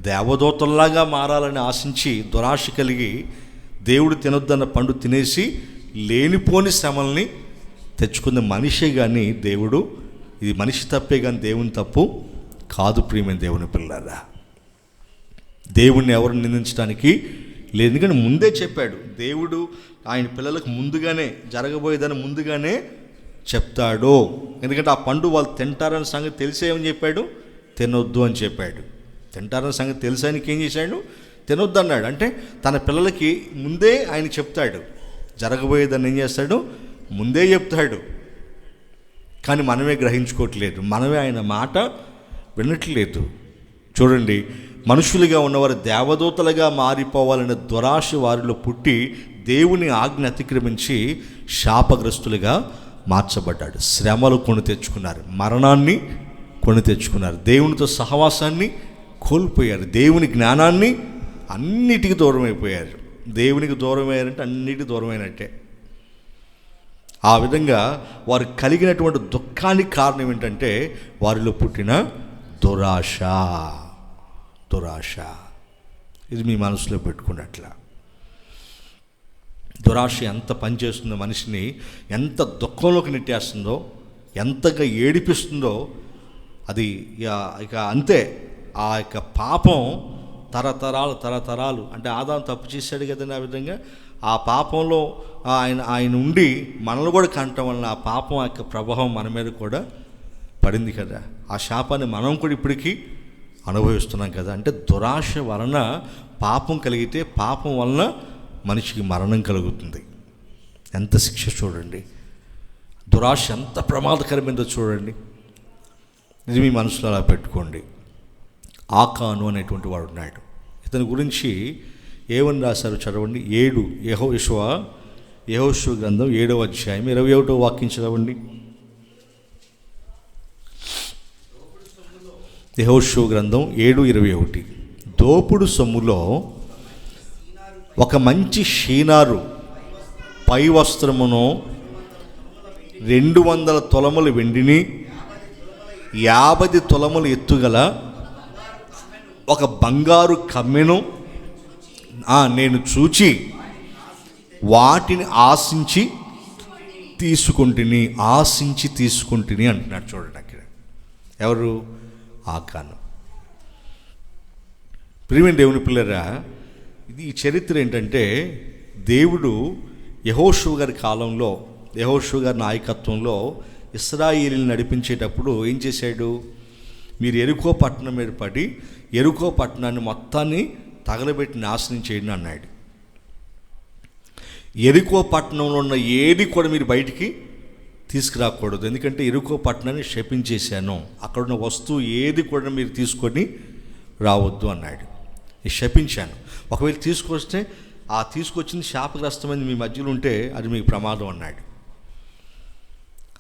దేవదూతల్లాగా మారాలని ఆశించి దురాశ కలిగి దేవుడు తినొద్దన్న పండు తినేసి లేనిపోని శ్రమల్ని తెచ్చుకున్న మనిషే కానీ దేవుడు, ఇది మనిషి తప్పే కానీ దేవుని తప్పు కాదు. ప్రియమైన దేవుని పిల్లారా, దేవుణ్ణి ఎవరు నిందించడానికి లేదు. ఎందుకంటే ముందే చెప్పాడు దేవుడు ఆయన పిల్లలకు ముందుగానే జరగబోయేదని ముందుగానే చెప్తాడు. ఎందుకంటే ఆ పండు వాళ్ళు తింటారని సంగతి తెలిసేమని చెప్పాడు, తినొద్దు అని చెప్పాడు. తింటారని సంగతి తెలిసానికి ఏం చేశాడు, తినొద్దు అన్నాడు. అంటే తన పిల్లలకి ముందే ఆయన చెప్తాడు, జరగబోయేదని ఏం చేస్తాడు, ముందే చెప్తాడు. కానీ మనమే గ్రహించుకోవట్లేదు, మనమే ఆయన మాట వినట్లేదు. చూడండి, మనుషులుగా ఉన్నవారు దేవదూతలుగా మారిపోవాలనే దురాశ వారిలో పుట్టి దేవుని ఆజ్ఞ అతిక్రమించి శాపగ్రస్తులుగా మార్చబడ్డాడు. శ్రమలు కొని తెచ్చుకున్నారు, మరణాన్ని కొని తెచ్చుకున్నారు, దేవునితో సహవాసాన్ని కోల్పోయారు, దేవుని జ్ఞానాన్ని అన్నిటికీ దూరం అయిపోయారు. దేవునికి దూరం అయ్యారంటే అన్నిటికీ దూరమైనట్టే. ఆ విధంగా వారు కలిగినటువంటి దుఃఖానికి కారణం ఏంటంటే వారిలో పుట్టిన దురాశ. ఇది మీ మనసులో పెట్టుకున్నట్ల. దురాశ ఎంత పనిచేస్తుందో, మనిషిని ఎంత దుఃఖంలోకి నెట్టేస్తుందో, ఎంతగా ఏడిపిస్తుందో, అది ఇక అంతే. ఆ యొక్క పాపం తరతరాలు అంటే ఆదాము తప్పు చేశాడు కదండి. ఆ విధంగా ఆ పాపంలో ఆయన ఉండి మనల్ని కూడా కంటం వలన ఆ పాపం యొక్క ప్రభావం మన మీద కూడా పడింది కదా. ఆ శాపాన్ని మనం కూడా ఇప్పటికీ అనుభవిస్తున్నాం కదా. అంటే దురాశ వలన పాపం కలిగితే పాపం వలన మనిషికి మరణం కలుగుతుంది. ఎంత శిక్ష చూడండి. దురాశ ఎంత ప్రమాదకరమైందో చూడండి. ఇది మీ మనసులో అలా పెట్టుకోండి. ఆకాను అనేటువంటి వాడు ఉన్నాడు. ఇతని గురించి ఏమని రాశారు చదవండి. 7 యెహోషువ గ్రంథం 7వ అధ్యాయం 21వ వాక్యం చదవండి. యెహోషువ గ్రంథం 7:21. దోపుడు సొమ్ములో ఒక మంచి షీనారు పై వస్త్రమును 200 తులముల వెండిని 50 తులముల ఎత్తుగల ఒక బంగారు కమ్మెను నేను చూచి వాటిని ఆశించి తీసుకుంటుని అంటున్నాడు. చూడండి అక్కడ ఎవరు? ఆకాను. ప్రియమైన దేవుని పిల్లరా, ఇది ఈ చరిత్ర ఏంటంటే దేవుడు యెహోషువ గారి కాలంలో, యెహోషువ గారి నాయకత్వంలో ఇశ్రాయేలుని నడిపించేటప్పుడు ఏం చేశాడు? మీరు ఎరికో పట్టణం మీద పడి ఎరికో పట్టణాన్ని మొత్తాన్ని తగలబెట్టి నాశనం చేయండి అన్నాడు. ఎరికో పట్టణంలో ఉన్న ఏది కూడా మీరు బయటికి తీసుకురాకూడదు, ఎందుకంటే ఎరికో పట్టణాన్ని శపించేశాను, అక్కడున్న వస్తువు ఏది కూడా మీరు తీసుకొని రావద్దు అన్నాడు. శపించాను. ఒకవేళ తీసుకొస్తే ఆ తీసుకొచ్చింది శాపగ్రస్తమైంది మీ మధ్యలో ఉంటే అది మీకు ప్రమాదం అన్నాడు.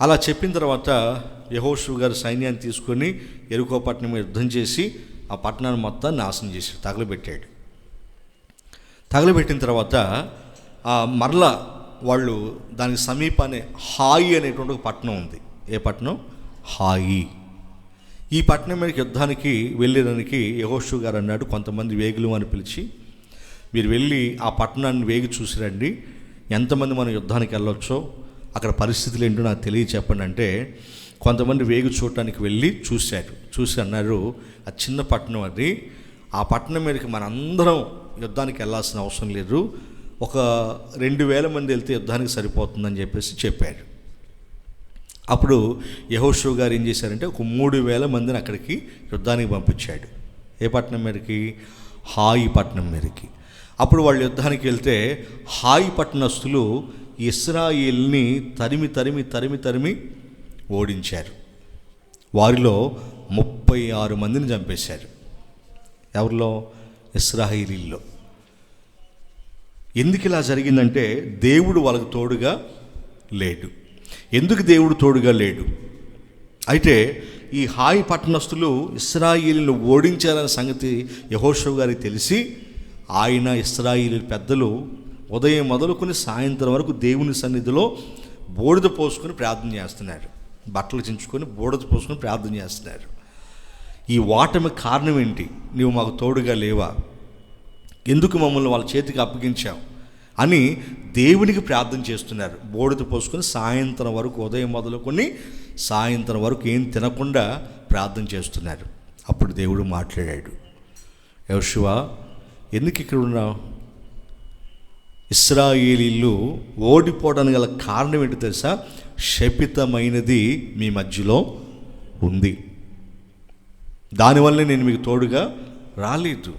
అలా చెప్పిన తర్వాత యెహోషువ గారు సైన్యాన్ని తీసుకొని ఎరికో పట్టణం మీద యుద్ధం చేసి ఆ పట్టణాన్ని మొత్తాన్ని నాశనం చేసి తగలబెట్టాడు. తగలబెట్టిన తర్వాత మరలా వాళ్ళు దానికి సమీపానే హాయి అనేటువంటి ఒక పట్టణం ఉంది. ఏ పట్టణం? హాయి. ఈ పట్టణం మీదకి యుద్ధానికి వెళ్ళేదానికి యెహోషువ గారు అన్నాడు, కొంతమంది వేగులు అని పిలిచి మీరు వెళ్ళి ఆ పట్టణాన్ని వేగి చూసిరండి, ఎంతమంది మనం యుద్ధానికి వెళ్ళొచ్చో అక్కడ పరిస్థితులు ఏంటో నాకు చెప్పండి అంటే కొంతమంది వేగు చూడటానికి వెళ్ళి చూసి అన్నారు, అది చిన్న పట్టణం, అది ఆ పట్టణం మీదకి మనందరం యుద్ధానికి వెళ్ళాల్సిన అవసరం లేదు, ఒక 2000 మంది వెళ్తే యుద్ధానికి సరిపోతుందని చెప్పేసి చెప్పాడు. అప్పుడు యెహోషువ గారు ఏం చేశారంటే ఒక 3000 మందిని అక్కడికి యుద్ధానికి పంపించాడు. ఏ పట్టణం మీదకి? హాయి పట్టణం మీదకి. అప్పుడు వాళ్ళు యుద్ధానికి వెళ్తే హాయి పట్టణస్తులు ఇశ్రాయేల్ని తరిమి తరిమి తరిమి తరిమి ఓడించారు. వారిలో 36 మందిని చంపేశారు. ఎవరిలో? ఇశ్రాయేలీల్లో. ఎందుకు ఇలా జరిగిందంటే దేవుడు వాళ్ళకు తోడుగా లేడు. ఎందుకు దేవుడు తోడుగా లేడు? అయితే ఈ హాయి పట్టణస్తులు ఇశ్రాయేలీలను ఓడించారనే సంగతి యెహోషువ గారికి తెలిసి ఆయన ఇశ్రాయేలీ పెద్దలు ఉదయం మొదలుకొని సాయంత్రం వరకు దేవుని సన్నిధిలో బూడిద పోసుకొని ప్రార్థన చేస్తున్నారు. బట్టలు చించుకొని బూడిద పోసుకొని ప్రార్థన చేస్తున్నారు. ఈ ఓటమి కారణం ఏంటి? నీవు మాకు తోడుగా లేవా? ఎందుకు మమ్మల్ని వాళ్ళ చేతికి అప్పగించావు అని దేవునికి ప్రార్థన చేస్తున్నారు. బూడిద పోసుకొని సాయంత్రం వరకు, ఉదయం మొదలుకొని సాయంత్రం వరకు ఏం తినకుండా ప్రార్థన చేస్తున్నారు. అప్పుడు దేవుడు మాట్లాడాడు, యెహోషువ ఎందుకు ఇక్కడ ఉన్నావు? ఇశ్రాయేలీలు ఓడిపోవడానికి గల కారణం ఏంటో తెలుసా? శపితమైనది మీ మధ్యలో ఉంది. దానివల్ల నేను మీకు తోడుగా రాలేదు.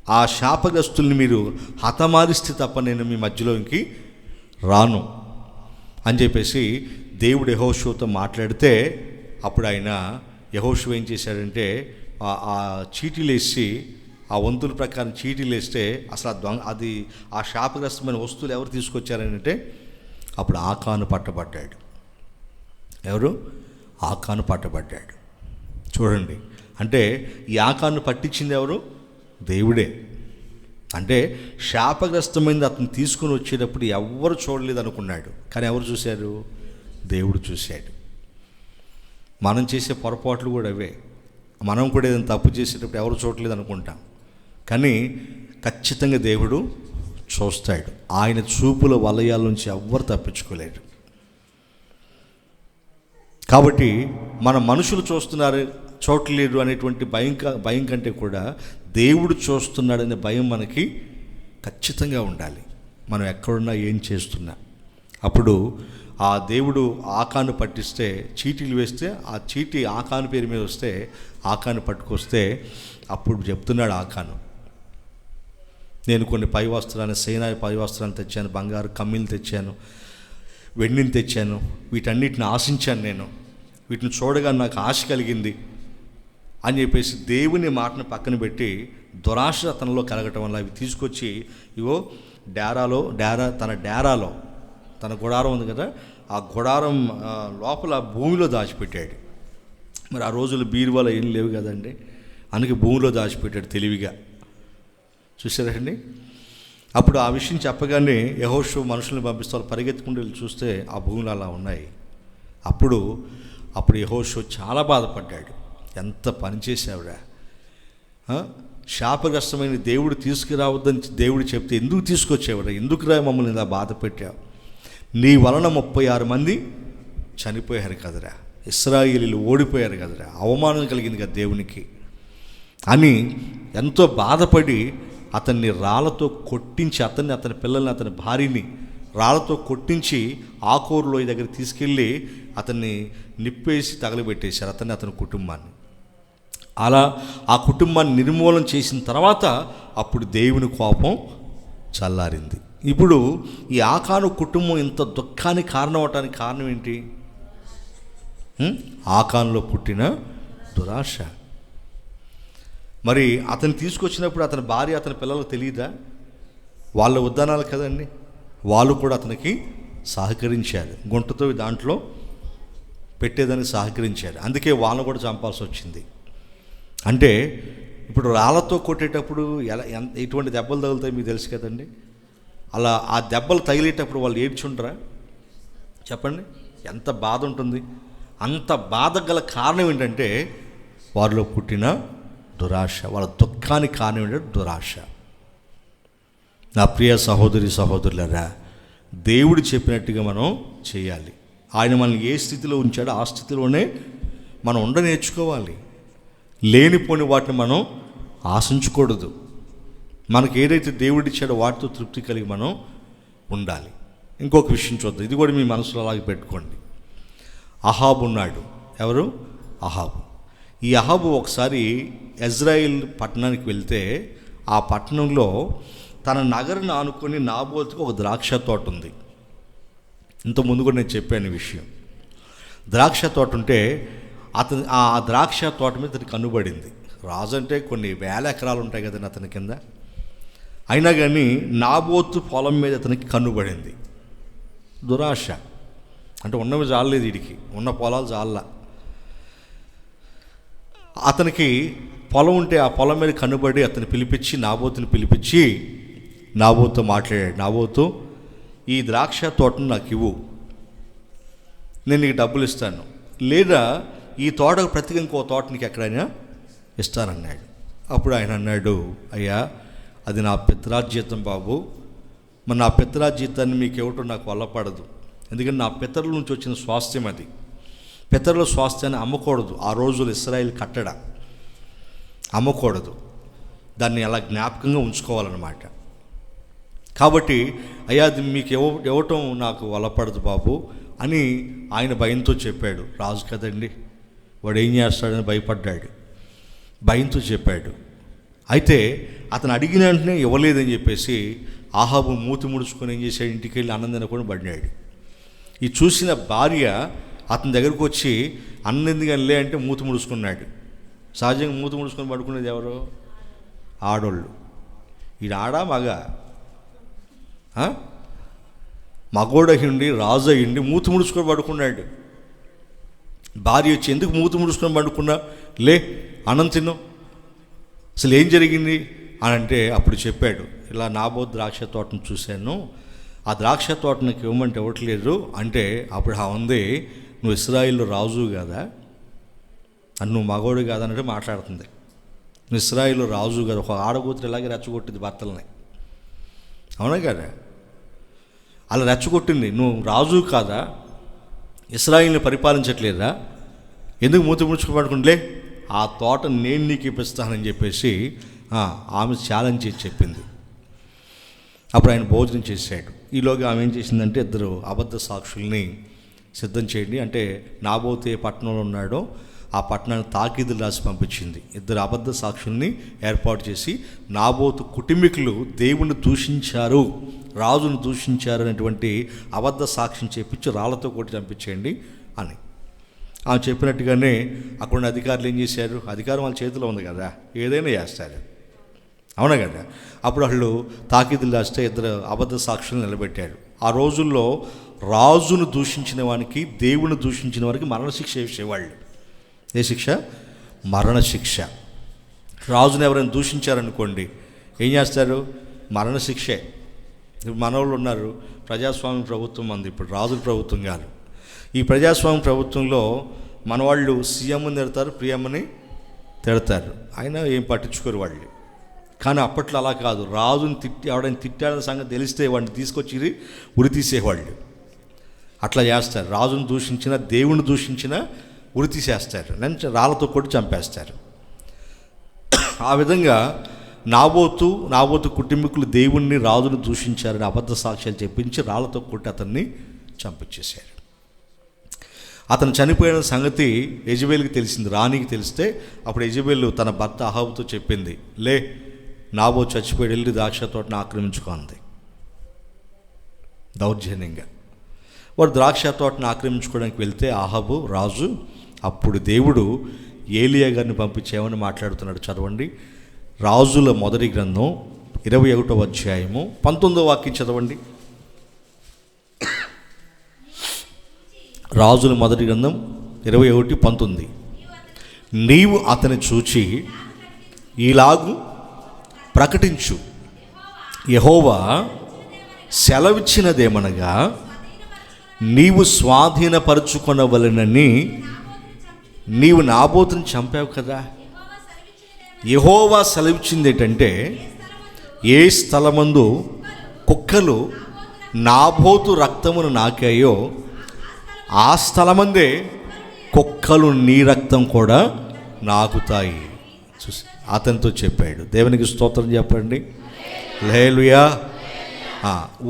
ఆ శాపగ్రస్తుల్ని మీరు హతమారిస్తే తప్ప నేను మీ మధ్యలోకి రాను అని చెప్పేసి దేవుడు యెహోషువతో మాట్లాడితే, అప్పుడు ఆయన యెహోషువ ఏం చేశాడంటే ఆ చీటీలు వేసి, ఆ వంతుల ప్రకారం చీటీలు వేస్తే అసలు ఆ శాపగ్రస్తమైన వస్తువులు ఎవరు తీసుకొచ్చారంటే అప్పుడు ఆకాను పట్టబడ్డాడు. ఎవరు? ఆకాను పట్టబడ్డాడు. చూడండి, అంటే ఈ ఆకాను పట్టించింది ఎవరు? దేవుడే. అంటే శాపగ్రస్తమైంది అతను తీసుకుని వచ్చేటప్పుడు ఎవరు చూడలేదు అనుకున్నాడు, కానీ ఎవరు చూశారు? దేవుడు చూశాడు. మనం చేసే పొరపాట్లు కూడా అవే. మనం కూడా ఏదైనా తప్పు చేసేటప్పుడు ఎవరు చూడలేదు అనుకుంటాం, కానీ ఖచ్చితంగా దేవుడు చూస్తాడు. ఆయన చూపుల వలయాల నుంచి ఎవ్వరు తప్పించుకోలేరు. కాబట్టి మన మనుషులు చూడలేరు అనేటువంటి భయం కంటే కూడా దేవుడు చూస్తున్నాడనే భయం మనకి ఖచ్చితంగా ఉండాలి. మనం ఎక్కడున్నా ఏం చేస్తున్నా. అప్పుడు ఆ దేవుడు ఆకాను పట్టిస్తే, చీటీలు వేస్తే, ఆ చీటీ ఆకాను పేరు మీద వస్తే, ఆకాను పట్టుకొస్తే అప్పుడు చెప్తున్నాడు ఆకాను, నేను కొన్ని పై వస్త్రాన్ని, సేనాయి పై వస్త్రాన్ని తెచ్చాను, బంగారు కమ్మీలు తెచ్చాను, వెండిని తెచ్చాను, వీటన్నిటిని ఆశించాను, నేను వీటిని చూడగా నాకు ఆశ కలిగింది అని చెప్పేసి దేవుని మాటను పక్కన పెట్టి దురాశ తనలో కలగటం వల్ల అవి తీసుకొచ్చి ఇగో తన గుడారం ఉంది కదా, ఆ గుడారం లోపల భూమిలో దాచిపెట్టాడు. మరి ఆ రోజులు బీరువాలో ఏం లేవు కదండి, అందుకే భూమిలో దాచిపెట్టాడు తెలివిగా. చూసారండి? అప్పుడు ఆ విషయం చెప్పగానే యెహోషువ మనుషుల్ని పంపిస్తారు, పరిగెత్తుకుంటూ వెళ్ళి చూస్తే ఆ భూములు అలా ఉన్నాయి. అప్పుడు యెహోషువ చాలా బాధపడ్డాడు. ఎంత పని చేసావురా, శాపగ్రస్తమైన దేవుడు తీసుకురావద్దని దేవుడు చెప్తే ఎందుకు తీసుకొచ్చేవాడు? ఎందుకురా మమ్మల్ని ఇలా బాధ పెట్టావు? నీ వలన 36 మంది చనిపోయారు కదరా, ఇశ్రాయేలీలు ఓడిపోయారు కదరా, అవమానం కలిగింది కదా దేవునికి అని ఎంతో బాధపడి అతన్ని రాళ్లతో కొట్టించి, అతని పిల్లల్ని, అతని భార్యని రాళ్లతో కొట్టించి ఆకోరు లోయ దగ్గర తీసుకెళ్ళి అతన్ని నిప్పేసి తగలబెట్టేశారు, అతని కుటుంబాన్ని. అలా ఆ కుటుంబాన్ని నిర్మూలన చేసిన తర్వాత అప్పుడు దేవుని కోపం చల్లారింది. ఇప్పుడు ఈ ఆకాను కుటుంబం ఇంత దుఃఖానికి కారణం అవటానికి కారణం ఏంటి? ఆకానులో పుట్టిన దురాశ. మరి అతను తీసుకొచ్చినప్పుడు అతని భార్య, అతని పిల్లలకు తెలియదా? వాళ్ళ ఉద్దానాలు కదండి, వాళ్ళు కూడా అతనికి సహకరించారు, గుంటతో దాంట్లో పెట్టేదానికి సహకరించారు. అందుకే వాళ్ళని కూడా చంపాల్సి వచ్చింది. అంటే ఇప్పుడు రాళ్లతో కొట్టేటప్పుడు ఎటువంటి దెబ్బలు తగులుతాయి మీకు తెలుసు కదండి. అలా ఆ దెబ్బలు తగిలేటప్పుడు వాళ్ళు ఏడ్చుంటారా చెప్పండి? ఎంత బాధ ఉంటుంది. అంత బాధ గల కారణం ఏంటంటే వారిలో పుట్టిన దురాశ. వాళ్ళ దుఃఖానికి కారణం ఏంటంటే దురాశ. నా ప్రియ సహోదరి సహోదరులారా, దేవుడు చెప్పినట్టుగా మనం చేయాలి. ఆయన మనల్ని ఏ స్థితిలో ఉంచాడో ఆ స్థితిలోనే మనం నేర్చుకోవాలి. లేనిపోని వాటిని మనం ఆశించకూడదు. మనకి ఏదైతే దేవుడు ఇచ్చాడో వాటితో తృప్తి కలిగి మనం ఉండాలి. ఇంకొక విషయం చూద్దాం, ఇది కూడా మీ మనసులో అలాగే పెట్టుకోండి. అహాబు ఉన్నాడు. ఎవరు? అహాబు. ఈ అహాబు ఒకసారి ఇజ్రాయిల్ పట్టణానికి వెళ్తే ఆ పట్టణంలో తన నగరుని ఆనుకొని నాబోతుకు ఒక ద్రాక్ష తోట ఉంది. ఇంత ముందు కూడా నేను చెప్పాను ఈ విషయం. ద్రాక్ష తోట ఉంటే ఆ ద్రాక్ష తోట మీద అతనికి కనుబడింది. రాజు అంటే కొన్ని వేల ఎకరాలు ఉంటాయి కదండి అతని కింద. అయినా కానీ నాబోతు పొలం మీద అతనికి కన్నుబడింది. దురాశ అంటే ఉన్నవి చాలలేదు, వీడికి ఉన్న పొలాలు చాలా. అతనికి పొలం ఉంటే ఆ పొలం మీద కనుబడి అతను పిలిపించి నాబోతుని పిలిపించి నాబోతుతో మాట్లాడాడు. నాబోతు, ఈ ద్రాక్ష తోటను నాకు ఇవ్వు, నేను నీకు డబ్బులు ఇస్తాను, లేదా ఈ తోటకు ప్రతిగా ఇంకో తోట నీకు ఎక్కడైనా ఇస్తానన్నాడు. అప్పుడు ఆయన అన్నాడు, అయ్యా అది నా పితరార్జితం బాబు, మరి నా పితరార్జితాన్ని మీకు ఇవ్వటం నాకు వల్లపడదు. ఎందుకంటే నా పితరుల నుంచి వచ్చిన స్వాస్థ్యం అది. పితరుల స్వాస్థ్యాన్ని అమ్మకూడదు. ఆ రోజులు ఇశ్రాయేల్ కట్టడ అమ్మకూడదు, దాన్ని అలా జ్ఞాపకంగా ఉంచుకోవాలన్నమాట. కాబట్టి అయ్యా అది మీకు ఇవ్వటం నాకు వల్లపడదు బాబు అని ఆయన భయంతో చెప్పాడు. రాజు కదండి, వాడు ఏం చేస్తాడని భయపడ్డాడు, భయంతో చెప్పాడు. అయితే అతను అడిగిన వెంటనే ఇవ్వలేదని చెప్పేసి ఆహాబు మూతి ముడుచుకొని ఏం చేశాడు, ఇంటికి వెళ్ళి అన్నం తినకుండా పడినాడు. ఈ చూసిన భార్య అతని దగ్గరకు వచ్చి అన్నం ఎందుకని లే అంటే మూతి ముడుచుకున్నాడు. సహజంగా మూతి ముడుచుకొని పడుకునేది ఎవరు? ఆడోళ్ళు. ఈడు ఆడా మగ? మగోడయ్యండి, రాజు అయ్యండి, మూతి ముడుచుకొని పడుకున్నాడు. భార్య వచ్చి ఎందుకు మూతి ముడుచుకొని పడుకున్నా, లే అన్నం తిన్నాం, అసలు ఏం జరిగింది అని అంటే అప్పుడు చెప్పాడు, ఇలా నాబోతు ద్రాక్ష తోటను చూశాను, ఆ ద్రాక్ష తోట నాకు ఇవ్వమంటే ఇవ్వట్లేదు అంటే అప్పుడు ఉంది, నువ్వు ఇశ్రాయేల్లో రాజు కదా, అని నువ్వు మగోడు కాదా అన్నట్టు మాట్లాడుతుంది. నువ్వు ఇశ్రాయేల్లో రాజు కదా, ఒక ఆడగూతురు ఇలాగే రెచ్చగొట్టింది భర్తలని, అవునా కదా? అలా రెచ్చగొట్టింది. నువ్వు రాజు కాదా, ఇశ్రాయేల్ని పరిపాలించట్లేదా, ఎందుకు మూతి ముడుచుకు పడుకుంటే ఆ తోట నేను నీకు ఇప్పిస్తానని చెప్పేసి ఆమె ఛాలెంజ్ చేసి చెప్పింది. అప్పుడు ఆయన భోజనం చేశాడు. ఈలోగా ఆమె ఏం చేసిందంటే ఇద్దరు అబద్ధ సాక్షుల్ని సిద్ధం చేయండి అంటే నాబోతు ఏ పట్టణంలో ఉన్నాడో ఆ పట్టణాన్ని తాకీదులు రాసి పంపించింది. ఇద్దరు అబద్ధ సాక్షుల్ని ఏర్పాటు చేసి నాబోతు కుటుంబీకులు దేవుణ్ణి దూషించారు, రాజును దూషించారు అనేటువంటి అబద్ధ సాక్ష్యం చెప్పించి రాళ్లతో కొట్టి చంపించేయండి అని ఆమె చెప్పినట్టుగానే అక్కడ అధికారులు ఏం చేశారు, అధికారం వాళ్ళ చేతిలో ఉంది కదా, ఏదైనా చేస్తారు, అవునా కదా? అప్పుడు వాళ్ళు తాకీదులు రాస్తే ఇద్దరు అబద్ధ సాక్షులు నిలబెట్టారు. ఆ రోజుల్లో రాజును దూషించిన వానికి, దేవుని దూషించిన వారికి మరణశిక్ష వేసేవాళ్ళు. ఏ శిక్ష? మరణశిక్ష. రాజును ఎవరైనా దూషించారనుకోండి ఏం చేస్తారు? మరణశిక్షే. ఇప్పుడు మనవాళ్ళు ఉన్నారు, ప్రజాస్వామ్య ప్రభుత్వం అంది, ఇప్పుడు రాజుల ప్రభుత్వం కాదు. ఈ ప్రజాస్వామ్య ప్రభుత్వంలో మనవాళ్ళు సీఎంని తిడతారు, ప్రియమ్మని తిడతారు, అయినా ఏం పట్టించుకోరు వాళ్ళు. కానీ అప్పట్లో అలా కాదు, రాజుని ఎవడైనా తిట్టాడన్న సంగతి తెలిస్తే వాడిని తీసుకొచ్చి ఉరి తీసేవాళ్ళు. అట్లా చేస్తారు. రాజును దూషించిన, దేవుని దూషించిన ఉరి తీసేస్తారు, నేను రాళ్ళతో కొట్టి చంపేస్తారు. ఆ విధంగా నాబోతు కుటుంబీకులు దేవుణ్ణి, రాజును దూషించారని అబద్ధ సాక్ష్యాలు చెప్పించి రాళ్ళతో కొట్టి అతన్ని చంపించేశారు. అతను చనిపోయిన సంగతి యెజబెలుకి తెలిసింది, రాణికి తెలిస్తే అప్పుడు యెజబెలు తన భర్త అహాబుతో చెప్పింది, లే నాబోతు చచ్చిపోయి వెళ్ళి ద్రాక్ష తోటను ఆక్రమించుకుంది దౌర్జన్యంగా. వాడు ద్రాక్ష తోటను ఆక్రమించుకోవడానికి వెళ్తే అహాబు రాజు, అప్పుడు దేవుడు ఏలియా గారిని పంపించేమని మాట్లాడుతున్నాడు. చదవండి, రాజుల మొదటి గ్రంథం 21వ అధ్యాయము 19వ వాక్యం చదవండి. రాజుల మొదటి గ్రంథం 21:19. నీవు అతని చూచి ఈలాగు ప్రకటించు, యెహోవా సెలవిచ్చినదేమనగా నీవు స్వాధీనపరుచుకొనవలెనని నీవు నాబోతుని చంపావు కదా. యెహోవా సెలవిచ్చింది ఏంటంటే, ఏ స్థలమందు కుక్కలు నాబోతు రక్తమును నాకాయో ఆ స్థలమందే కుక్కలు నీ రక్తం కూడా నాకుతాయి. చూసి అతనితో చెప్పాడు. దేవునికి స్తోత్రం చెప్పండి, హల్లెలూయా.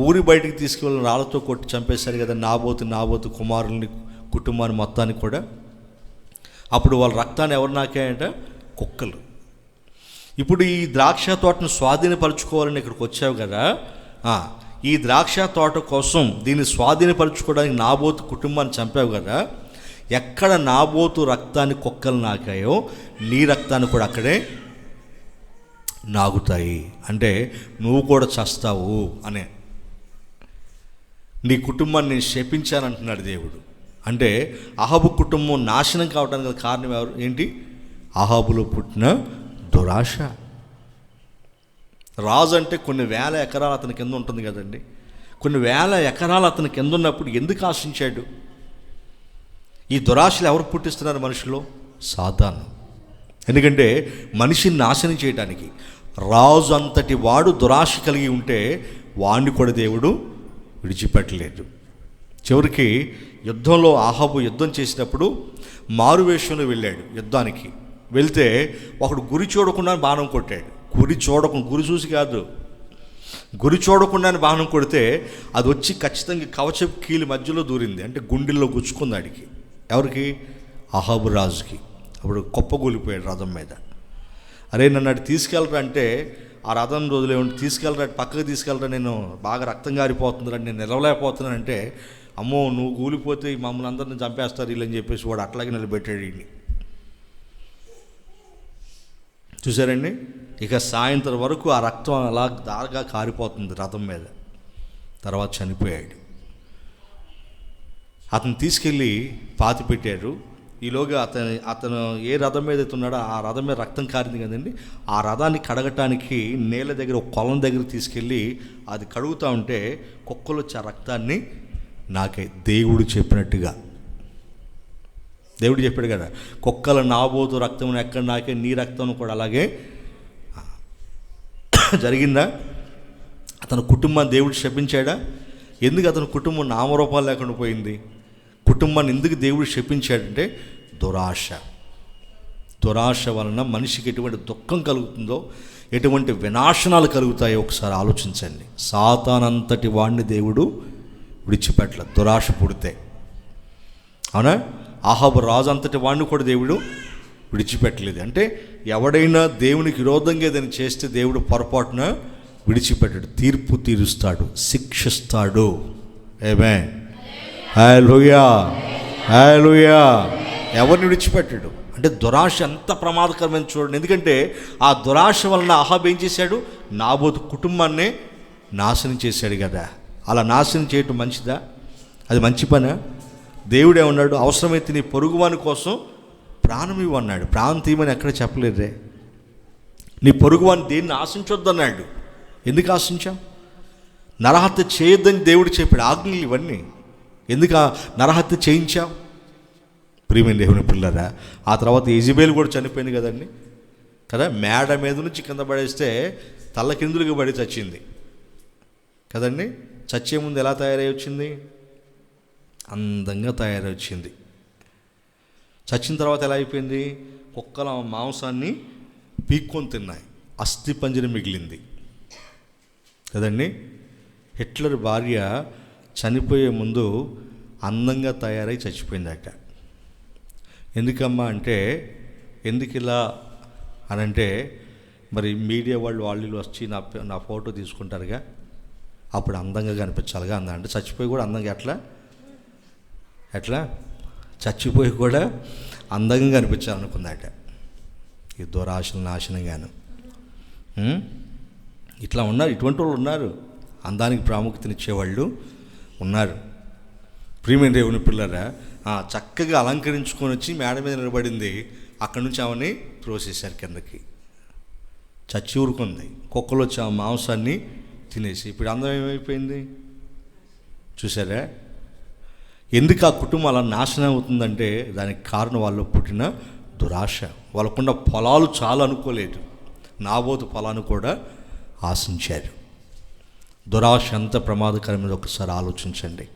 ఊరి బయటికి తీసుకువెళ్ళిన రాళ్ళతో కొట్టి చంపేశారు కదా నాబోతు కుమారుల్ని, కుటుంబాన్ని మొత్తాన్ని కూడా. అప్పుడు వాళ్ళ రక్తాన్ని ఎవరు నాకాయంట? కుక్కలు. ఇప్పుడు ఈ ద్రాక్ష తోటను స్వాధీనపరచుకోవాలని ఇక్కడికి వచ్చావు కదా, ఈ ద్రాక్ష తోట కోసం దీన్ని స్వాధీనపరచుకోవడానికి నాబోతు కుటుంబాన్ని చంపావు కదా, ఎక్కడ నాబోతు రక్తాన్ని కుక్కలు నాకాయో నీ రక్తాన్ని కూడా అక్కడే నాగుతాయి. అంటే నువ్వు కూడా చస్తావు అనే, నీ కుటుంబాన్ని నేను శపించానంటున్నాడు దేవుడు. అంటే అహాబు కుటుంబం నాశనం కావడానికి కారణం ఎవరు? ఏంటి? అహాబులో పుట్టిన దురాశ. రాజు అంటే కొన్ని వేల ఎకరాలు అతని కింద ఉంటుంది కదండి. కొన్ని వేల ఎకరాలు అతని కింద ఉన్నప్పుడు ఎందుకు ఆశించాడు? ఈ దురాశలు ఎవరు పుట్టిస్తున్నారు మనుషులో? సాతాను. ఎందుకంటే మనిషిని నాశనం చేయడానికి. రాజు అంతటి వాడు దురాశ కలిగి ఉంటే వాడిని కూడా దేవుడు విడిచిపెట్టలేదు. చివరికి యుద్ధంలో అహాబు యుద్ధం చేసినప్పుడు మారువేషంలో వెళ్ళాడు యుద్ధానికి. వెళ్తే ఒకడు గురి చూడకుండా బాణం కొట్టాడు. గురి చూసి కాదు, గురి చూడకుండా బాణం కొడితే అది వచ్చి ఖచ్చితంగా కవచపు కీలి మధ్యలో దూరింది. అంటే గుండెల్లో గుచ్చుకుంది ఆడికి. ఎవరికి? అహాబు రాజుకి. అప్పుడు కుప్పగూలిపోయాడు రథం మీద. అరే నన్ను అటు తీసుకెళ్ళరా అంటే, ఆ రథం రోజులు ఏమంటే తీసుకెళ్ళరా, పక్కకు తీసుకెళ్ళరా, నేను బాగా రక్తం గారిపోతుందిరా, నేను నిలవలేకపోతున్నానంటే, అమ్మో నువ్వు కూలిపోతే మమ్మల్ని అందరిని చంపేస్తారు వీళ్ళని చెప్పేసి వాడు అట్లాగే నిలబెట్టాడు వీడిని. చూసారండి? ఇక సాయంత్రం వరకు ఆ రక్తం అలా దారగా కారిపోతుంది రథం మీద. తర్వాత చనిపోయాడు. అతను తీసుకెళ్ళి పాతి పెట్టారు. ఈలోగా అతను ఏ రథం మీద ఉన్నాడో ఆ రథం మీద రక్తం కారింది కదండి. ఆ రథాన్ని కడగటానికి నేల దగ్గర ఒక కొలం దగ్గర తీసుకెళ్ళి అది కడుగుతూ ఉంటే కుక్కలు వచ్చి ఆ రక్తాన్ని నాకే దేవుడు చెప్పినట్టుగా. దేవుడు చెప్పాడు కదా, కుక్కల నాబోతు రక్తం ఎక్కడ నాకే నీ రక్తం కూడా అలాగే జరిగిందా? అతని కుటుంబాన్ని దేవుడు శపించాడా? ఎందుకు అతని కుటుంబం నామరూపాలు లేకుండా పోయింది? కుటుంబాన్ని ఎందుకు దేవుడు శపించాడంటే దురాశ. దురాశ వలన మనిషికి ఎటువంటి దుఃఖం కలుగుతుందో, ఎటువంటి వినాశనాలు కలుగుతాయో ఒకసారి ఆలోచించండి. సాతానంతటి వాడిని దేవుడు విడిచిపెట్టలేదు దురాశ పుడితే. అవునా? అహాబు రాజు అంతటి వాడిని కూడా దేవుడు విడిచిపెట్టలేదు. అంటే ఎవడైనా దేవునికి విరోధంగా ఏదైనా చేస్తే దేవుడు పొరపాటున విడిచిపెట్టాడు. తీర్పు తీరుస్తాడు, శిక్షిస్తాడు. ఆమేన్. హల్లెలూయా, హల్లెలూయా. ఎవరిని విడిచిపెట్టాడు అంటే దురాశ ఎంత ప్రమాదకరమైన చూడండి. ఎందుకంటే ఆ దురాశ వలన అహాబు ఏం చేశాడు? నాబోతు కుటుంబాన్నే నాశనం చేశాడు కదా. అలా నాశనం చేయటం మంచిదా? అది మంచి పనా? దేవుడే ఉన్నాడు, అవసరమైతే నీ పొరుగువాని కోసం ప్రాణం ఇవ్వన్నాడు. ప్రాణం తీయమని ఎక్కడ చెప్పలేదే. నీ పొరుగువాని దేన్ని ఆశించొద్దు అన్నాడు. ఎందుకు ఆశించాం? నరహత్య చేయొద్దని దేవుడు చెప్పాడు. ఆజ్ఞలు ఇవన్నీ. ఎందుకు నరహత్య చేయించాం? ప్రియమైన దేవుని పిల్లరా, ఆ తర్వాత యెజబెల్ కూడా చనిపోయింది కదండి కదా. మేడ మీద నుంచి కింద పడేస్తే తల్ల కిందులుగా పడి చచ్చింది కదండి. చచ్చే ముందు ఎలా తయారై వచ్చింది? అందంగా తయారై వచ్చింది. చచ్చిన తర్వాత ఎలా అయిపోయింది? కుక్కల మాంసాన్ని పీక్కొని తిన్నాయి, అస్థి పంజరం మిగిలింది కదండి. హిట్లర్ భార్య చనిపోయే ముందు అందంగా తయారై చచ్చిపోయిందట. ఎందుకమ్మా అంటే, ఎందుకు ఇలా అనంటే, మరి మీడియా వాళ్ళు వచ్చి నా ఫోటో తీసుకుంటారుగా, అప్పుడు అందంగా కనిపించాలిగా. అంటే చచ్చిపోయి కూడా అందంగా ఎట్లా చచ్చిపోయి కూడా అందంగా కనిపించాలనుకుందట. ఈ దురాశలు నాశనంగాను. ఇట్లా ఉన్నారు, ఇటువంటి వాళ్ళు ఉన్నారు. అందానికి ప్రాముఖ్యతనిచ్చేవాళ్ళు ఉన్నారు. ప్రియమైన దేవుని పిల్లరా, చక్కగా అలంకరించుకొని వచ్చి మేడ మీద నిలబడింది. అక్కడి నుంచి ఆమెని త్రోసేశారు కిందకి. చచ్చి ఊరుకుంది. కుక్కలు వచ్చి ఆ మాంసాన్ని తినేసి ఇప్పుడు అందం ఏమైపోయింది చూసారా? ఎందుకు ఆ కుటుంబం అలా నాశనం అవుతుందంటే దానికి కారణం వాళ్ళు పుట్టిన దురాశ. వాళ్ళకున్న పొలాలు చాలా అనుకోలేదు, నాబోతు పొలాన్ని కూడా ఆశించారు. దురాశ ఎంత ప్రమాదకరమైనది ఒకసారి ఆలోచించండి.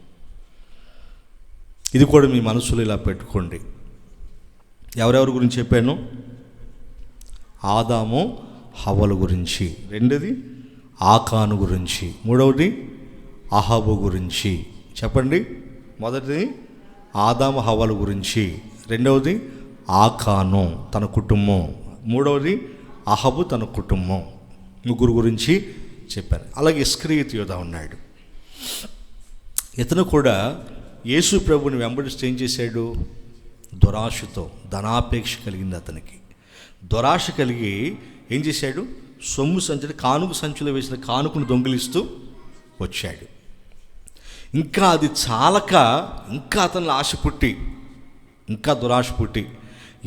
ఇది కూడా మీ మనసులో ఇలా పెట్టుకోండి. ఎవరెవరి గురించి చెప్పాను? ఆదాము హవ్వల గురించి, రెండోది ఆకాను గురించి, మూడవది అహాబు గురించి. చెప్పండి. మొదటిది ఆదాము హవ్వల గురించి, రెండవది ఆకాను తన కుటుంబం, మూడవది అహబు తన కుటుంబం, ముగ్గురు గురించి చెప్పారు. అలాగే ఇస్కరియోతు యూదా ఉన్నాడు. ఇతను కూడా యేసు ప్రభుని వెంబడిస్తూ ఏం చేశాడు? దురాశతో, ధనాపేక్ష కలిగింది అతనికి. దురాశ కలిగి ఏం చేశాడు? సొమ్ము సంచులు, కానుక సంచులో వేసిన కానుకను దొంగిలిస్తూ వచ్చాడు. ఇంకా అది చాలక ఇంకా అతను ఆశ పుట్టి, ఇంకా దురాశ పుట్టి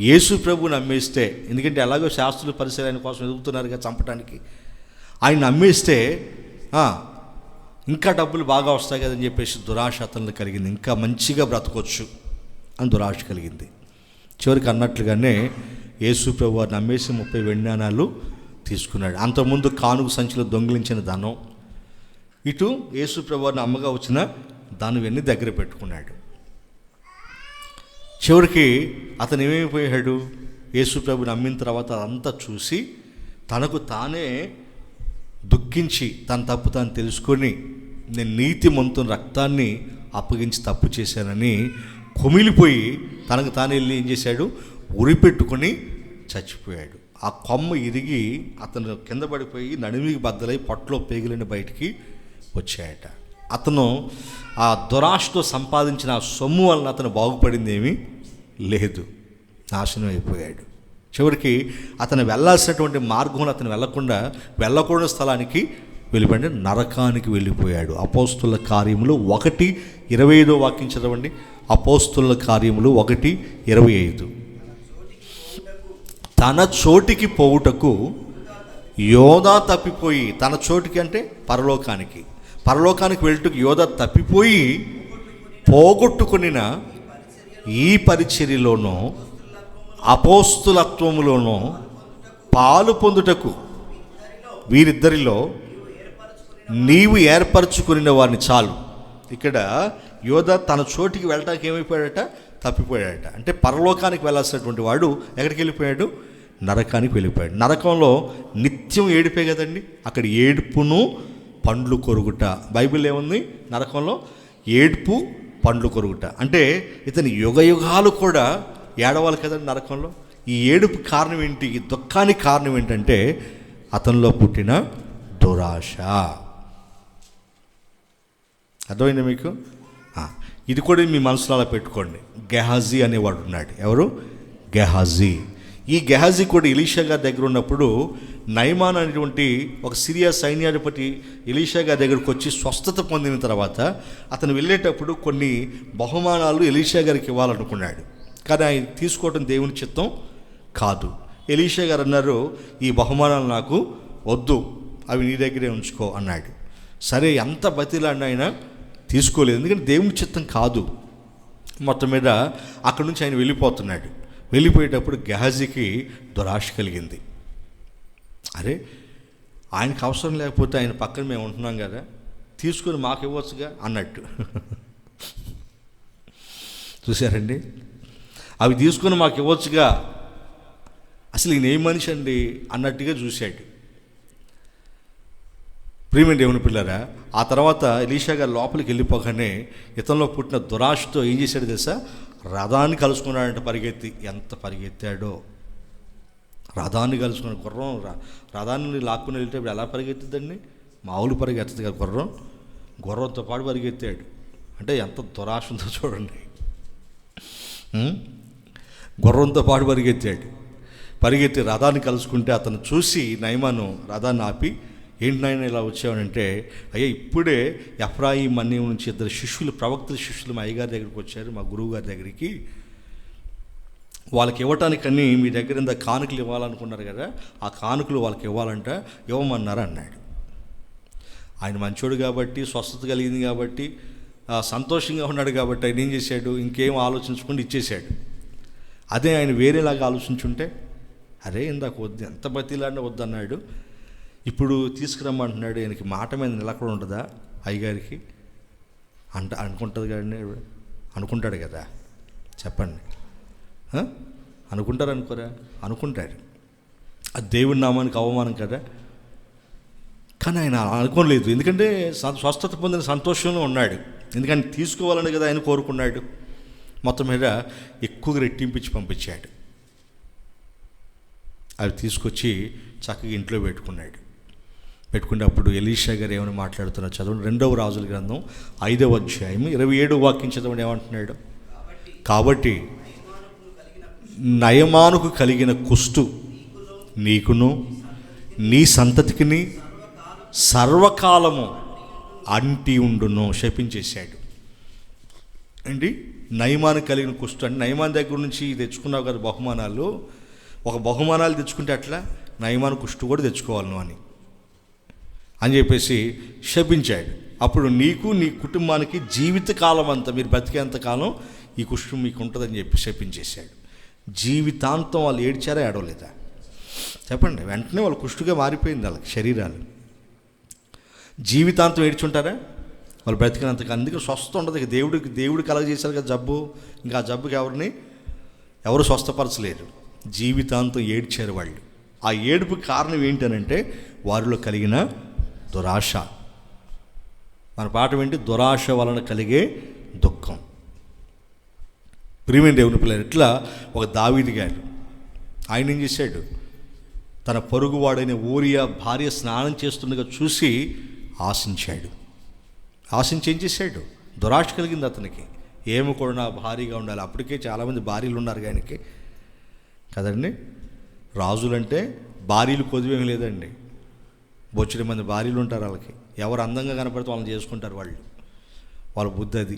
యేసు ప్రభుని అమ్మేస్తే, ఎందుకంటే ఎలాగో శాస్త్రులు పరిసరాలు ఆయన కోసం ఎదుగుతున్నారుగా చంపడానికి, ఆయన అమ్మేస్తే ఇంకా డబ్బులు బాగా వస్తాయి కదని చెప్పేసి దురాశ అతను కలిగింది. ఇంకా మంచిగా బ్రతకొచ్చు అని దురాశ కలిగింది. చివరికి అన్నట్లుగానే యేసు ప్రభు వారిని అమ్మేసి 30 వెండి నాణాలు తీసుకున్నాడు. అంతకుముందు కానుక సంచిలో దొంగిలించిన ధనం, ఇటు యేసు ప్రభు వారిని అమ్మగా వచ్చిన దానివన్నీ దగ్గర పెట్టుకున్నాడు. చివరికి అతను ఏమైపోయాడు? యేసు ప్రభుని అమ్మిన తర్వాత అదంతా చూసి తనకు తానే దుఃఖించి తన తప్పు తాను తెలుసుకొని, నేను నీతిమంతుని రక్తాన్ని అప్పగించి తప్పు చేశానని కుమిలిపోయి తనకు తాను వెళ్ళి ఏం చేశాడు? ఉరిపెట్టుకొని చచ్చిపోయాడు. ఆ కొమ్మ ఇరిగి అతను కింద పడిపోయి నడిమికి బద్దలై పొట్టలో పేగులని బయటికి వచ్చాయట. అతను ఆ దురాశతో సంపాదించిన ఆ సొమ్ము వలన అతను బాగుపడింది ఏమీ లేదు, నాశనం అయిపోయాడు. చివరికి అతను వెళ్ళాల్సినటువంటి మార్గంలో అతను వెళ్ళకూడని స్థలానికి వెళ్ళిపోయి నరకానికి వెళ్ళిపోయాడు. అపోస్తుల కార్యములు 1:25 వాక్యం చదవండి. అపోస్తుల కార్యములు 1:25. తన చోటికి పోవుటకు యోధా తప్పిపోయి, తన చోటికి అంటే పరలోకానికి వెళ్ళుటకు యోధా తప్పిపోయి పోగొట్టుకునిన ఈ పరిచర్యలోనూ అపోస్తులత్వములోనూ పాలు పొందుటకు వీరిద్దరిలో నీవు ఏర్పరచుకున్న వారిని చాలు. ఇక్కడ యోధా తన చోటికి వెళ్ళటానికి ఏమైపోయాడట? తప్పిపోయాడట. అంటే పరలోకానికి వెళ్ళాల్సినటువంటి వాడు ఎక్కడికి వెళ్ళిపోయాడు? నరకానికి వెళ్ళిపోయాడు. నరకంలో నిత్యం ఏడిపే కదండి, అక్కడ ఏడుపును పండ్లు కొరుగుట. బైబిల్ ఏముంది? నరకంలో ఏడుపు పండ్లు కొరుగుట. అంటే ఇతని యుగాలు కూడా ఏడవాలి కదండి నరకంలో. ఈ ఏడుపు కారణం ఏంటి? ఈ దుఃఖానికి కారణం ఏంటంటే అతనిలో పుట్టిన దురాశ. అర్థమైంది మీకు? ఇది కూడా మీ మనసులో అలా పెట్టుకోండి. గెహాజీ అనేవాడు ఉన్నాడు. ఎవరు? గెహాజీ. ఈ గెహాజీ కూడా ఎలీషా గారి దగ్గర ఉన్నప్పుడు నయమాన్ అనేటువంటి ఒక సిరియా సైన్యాధిపతి ఎలీషా గారి దగ్గరకు వచ్చి స్వస్థత పొందిన తర్వాత అతను వెళ్ళేటప్పుడు కొన్ని బహుమానాలు ఎలీషా గారికి ఇవ్వాలనుకున్నాడు. కానీ ఆయన తీసుకోవడం దేవుని చిత్తం కాదు. ఎలీషా గారు అన్నారు, ఈ బహుమానాలు నాకు వద్దు, అవి నీ దగ్గరే ఉంచుకో అన్నాడు. సరే, ఎంత బతిలాడిన ఆయన తీసుకోలేదు, ఎందుకంటే దేవుని చిత్తం కాదు. మొత్తం మీద అక్కడి నుంచి ఆయన వెళ్ళిపోతున్నాడు. వెళ్ళిపోయేటప్పుడు గెహాజీకి దురాశ కలిగింది. అరే, ఆయనకు అవసరం లేకపోతే ఆయన పక్కన మేము ఉంటున్నాం కదా, తీసుకొని మాకు ఇవ్వచ్చుగా అన్నట్టు. చూసారండి, అవి తీసుకొని మాకు ఇవ్వచ్చుగా, అసలు ఈయన ఏ మనిషి అండి అన్నట్టుగా చూశాడు. ప్రియమైన దేవుని పిల్లరా, ఆ తర్వాత ఎలీషా గారు లోపలికి వెళ్ళిపోగానే ఇతనిలో పుట్టిన దురాశతో ఏం చేశాడు తెలుసా? రథాన్ని కలుసుకున్నాడంటే పరిగెత్తి. ఎంత పరిగెత్తాడో! రథాన్ని కలుసుకున్న గుర్రం రథాన్ని లాక్కుని వెళ్ళేటప్పుడు ఎలా పరిగెత్తుదండి? మామూలు పరిగెత్తదు కదా గుర్రంతో పాటు పరిగెత్తాడు. అంటే ఎంత దురాశ ఉందో చూడండి. గుర్రంతో పాటు పరిగెత్తి రథాన్ని కలుసుకుంటే అతను చూసి నయమాను రథాన్ని ఆపి, ఏంటి నాయన ఇలా వచ్చావనంటే, అయ్యా ఇప్పుడే ఎఫ్రాయిం మన్యం నుంచి 2 శిష్యులు, ప్రవక్తల శిష్యులు మా అయ్యగారి దగ్గరికి వచ్చారు, మా గురువు గారి దగ్గరికి. వాళ్ళకి ఇవ్వటానికని మీ దగ్గర ఇంత కానుకలు ఇవ్వాలనుకున్నారు కదా, ఆ కానుకలు వాళ్ళకి ఇవ్వాలంట, ఇవ్వమన్నారు అన్నాడు. ఆయన మంచోడు కాబట్టి, స్వస్థత కలిగింది కాబట్టి, సంతోషంగా ఉన్నాడు కాబట్టి ఆయన ఏం చేశాడు? ఇంకేం ఆలోచించకుండా ఇచ్చేశాడు. అదే ఆయన వేరేలాగా ఆలోచించుంటే, అరే ఇందాక వద్దు, ఎంత బతిలాడినా వద్దన్నాడు, ఇప్పుడు తీసుకురమ్మంటున్నాడు, ఆయనకి మాట మీద నిలకడ ఉంటుందా అయ్యగారికి? అనుకుంటుంది కానీ అనుకుంటాడు కదా, చెప్పండి. అనుకుంటారు అనుకోరా? అనుకుంటాడు. అది దేవుడి నామానికి అవమానం కదా. కానీ ఆయన అనుకోలేదు, ఎందుకంటే స్వస్థత పొందిన సంతోషంలో ఉన్నాడు. ఎందుకంటే తీసుకోవాలని కదా ఆయన కోరుకున్నాడు. మొత్తం మీద ఎక్కువగా రెట్టింపించి పంపించాడు. అవి తీసుకొచ్చి చక్కగా ఇంట్లో పెట్టుకున్నాడు. పెట్టుకుంటే అప్పుడు ఎలీషా గారు ఏమైనా మాట్లాడుతున్నారు చదవండి. 2వ రాజుల గ్రంథం 5వ అధ్యాయం 27వ వాక్యం చదవండి. ఏమంటున్నాడు? కాబట్టి నయమానుకు కలిగిన కుష్టు నీకును నీ సంతతికిని సర్వకాలము అంటి ఉండును. శపించేశాడు అండి. నయమాను కలిగిన కుష్టు అంటే నయమాన్ దగ్గర నుంచి తెచ్చుకున్నావు కదా బహుమానాలు, ఒక బహుమానాలు తెచ్చుకుంటే అట్లా నయమాను కుష్టు కూడా తెచ్చుకోవాలి నువ్వు అని చెప్పేసి శపించాడు. అప్పుడు నీకు నీ కుటుంబానికి జీవితకాలం అంతా, మీరు బతికేంతకాలం ఈ కుష్టు మీకు ఉంటుందని చెప్పి శపించేశాడు. జీవితాంతం వాళ్ళు ఏడ్చారా ఏడవలేదా చెప్పండి? వెంటనే వాళ్ళు కుష్టుగా మారిపోయింది వాళ్ళకి శరీరాలు. జీవితాంతం ఏడ్చుంటారా వాళ్ళు బ్రతికినంతగా? అందుకే స్వస్థ ఉండదు. ఇక దేవుడు కలగజేశారు కదా జబ్బు, ఇంకా ఆ జబ్బుకి ఎవరు స్వస్థపరచలేరు. జీవితాంతం ఏడ్చారు వాళ్ళు. ఆ ఏడుపు కారణం ఏంటనంటే వారిలో కలిగిన దురాశ. మన పాఠం ఏంటి? దురాశ వలన కలిగే దుఃఖం. ప్రియమైన దేవుని పిల్లలు, ఇట్లా ఒక దావీదు గారు ఆయన ఏం చేశాడు? తన పొరుగువాడైన ఊరియా భార్య స్నానం చేస్తుండగా చూసి ఆశించాడు. ఆశించి ఏం చేశాడు? దురాశ కలిగింది అతనికి. ఏమి కూడా నా భారీగా ఉండాలి. అప్పటికే చాలామంది భార్యలు ఉన్నారు ఆయనకి కదండి. రాజులంటే భార్యలు కొద్దివేమీ లేదండి, బొచ్చడి మంది భార్యలు ఉంటారు వాళ్ళకి. ఎవరు అందంగా కనపడితే వాళ్ళని చేసుకుంటారు వాళ్ళ బుద్ధి అది.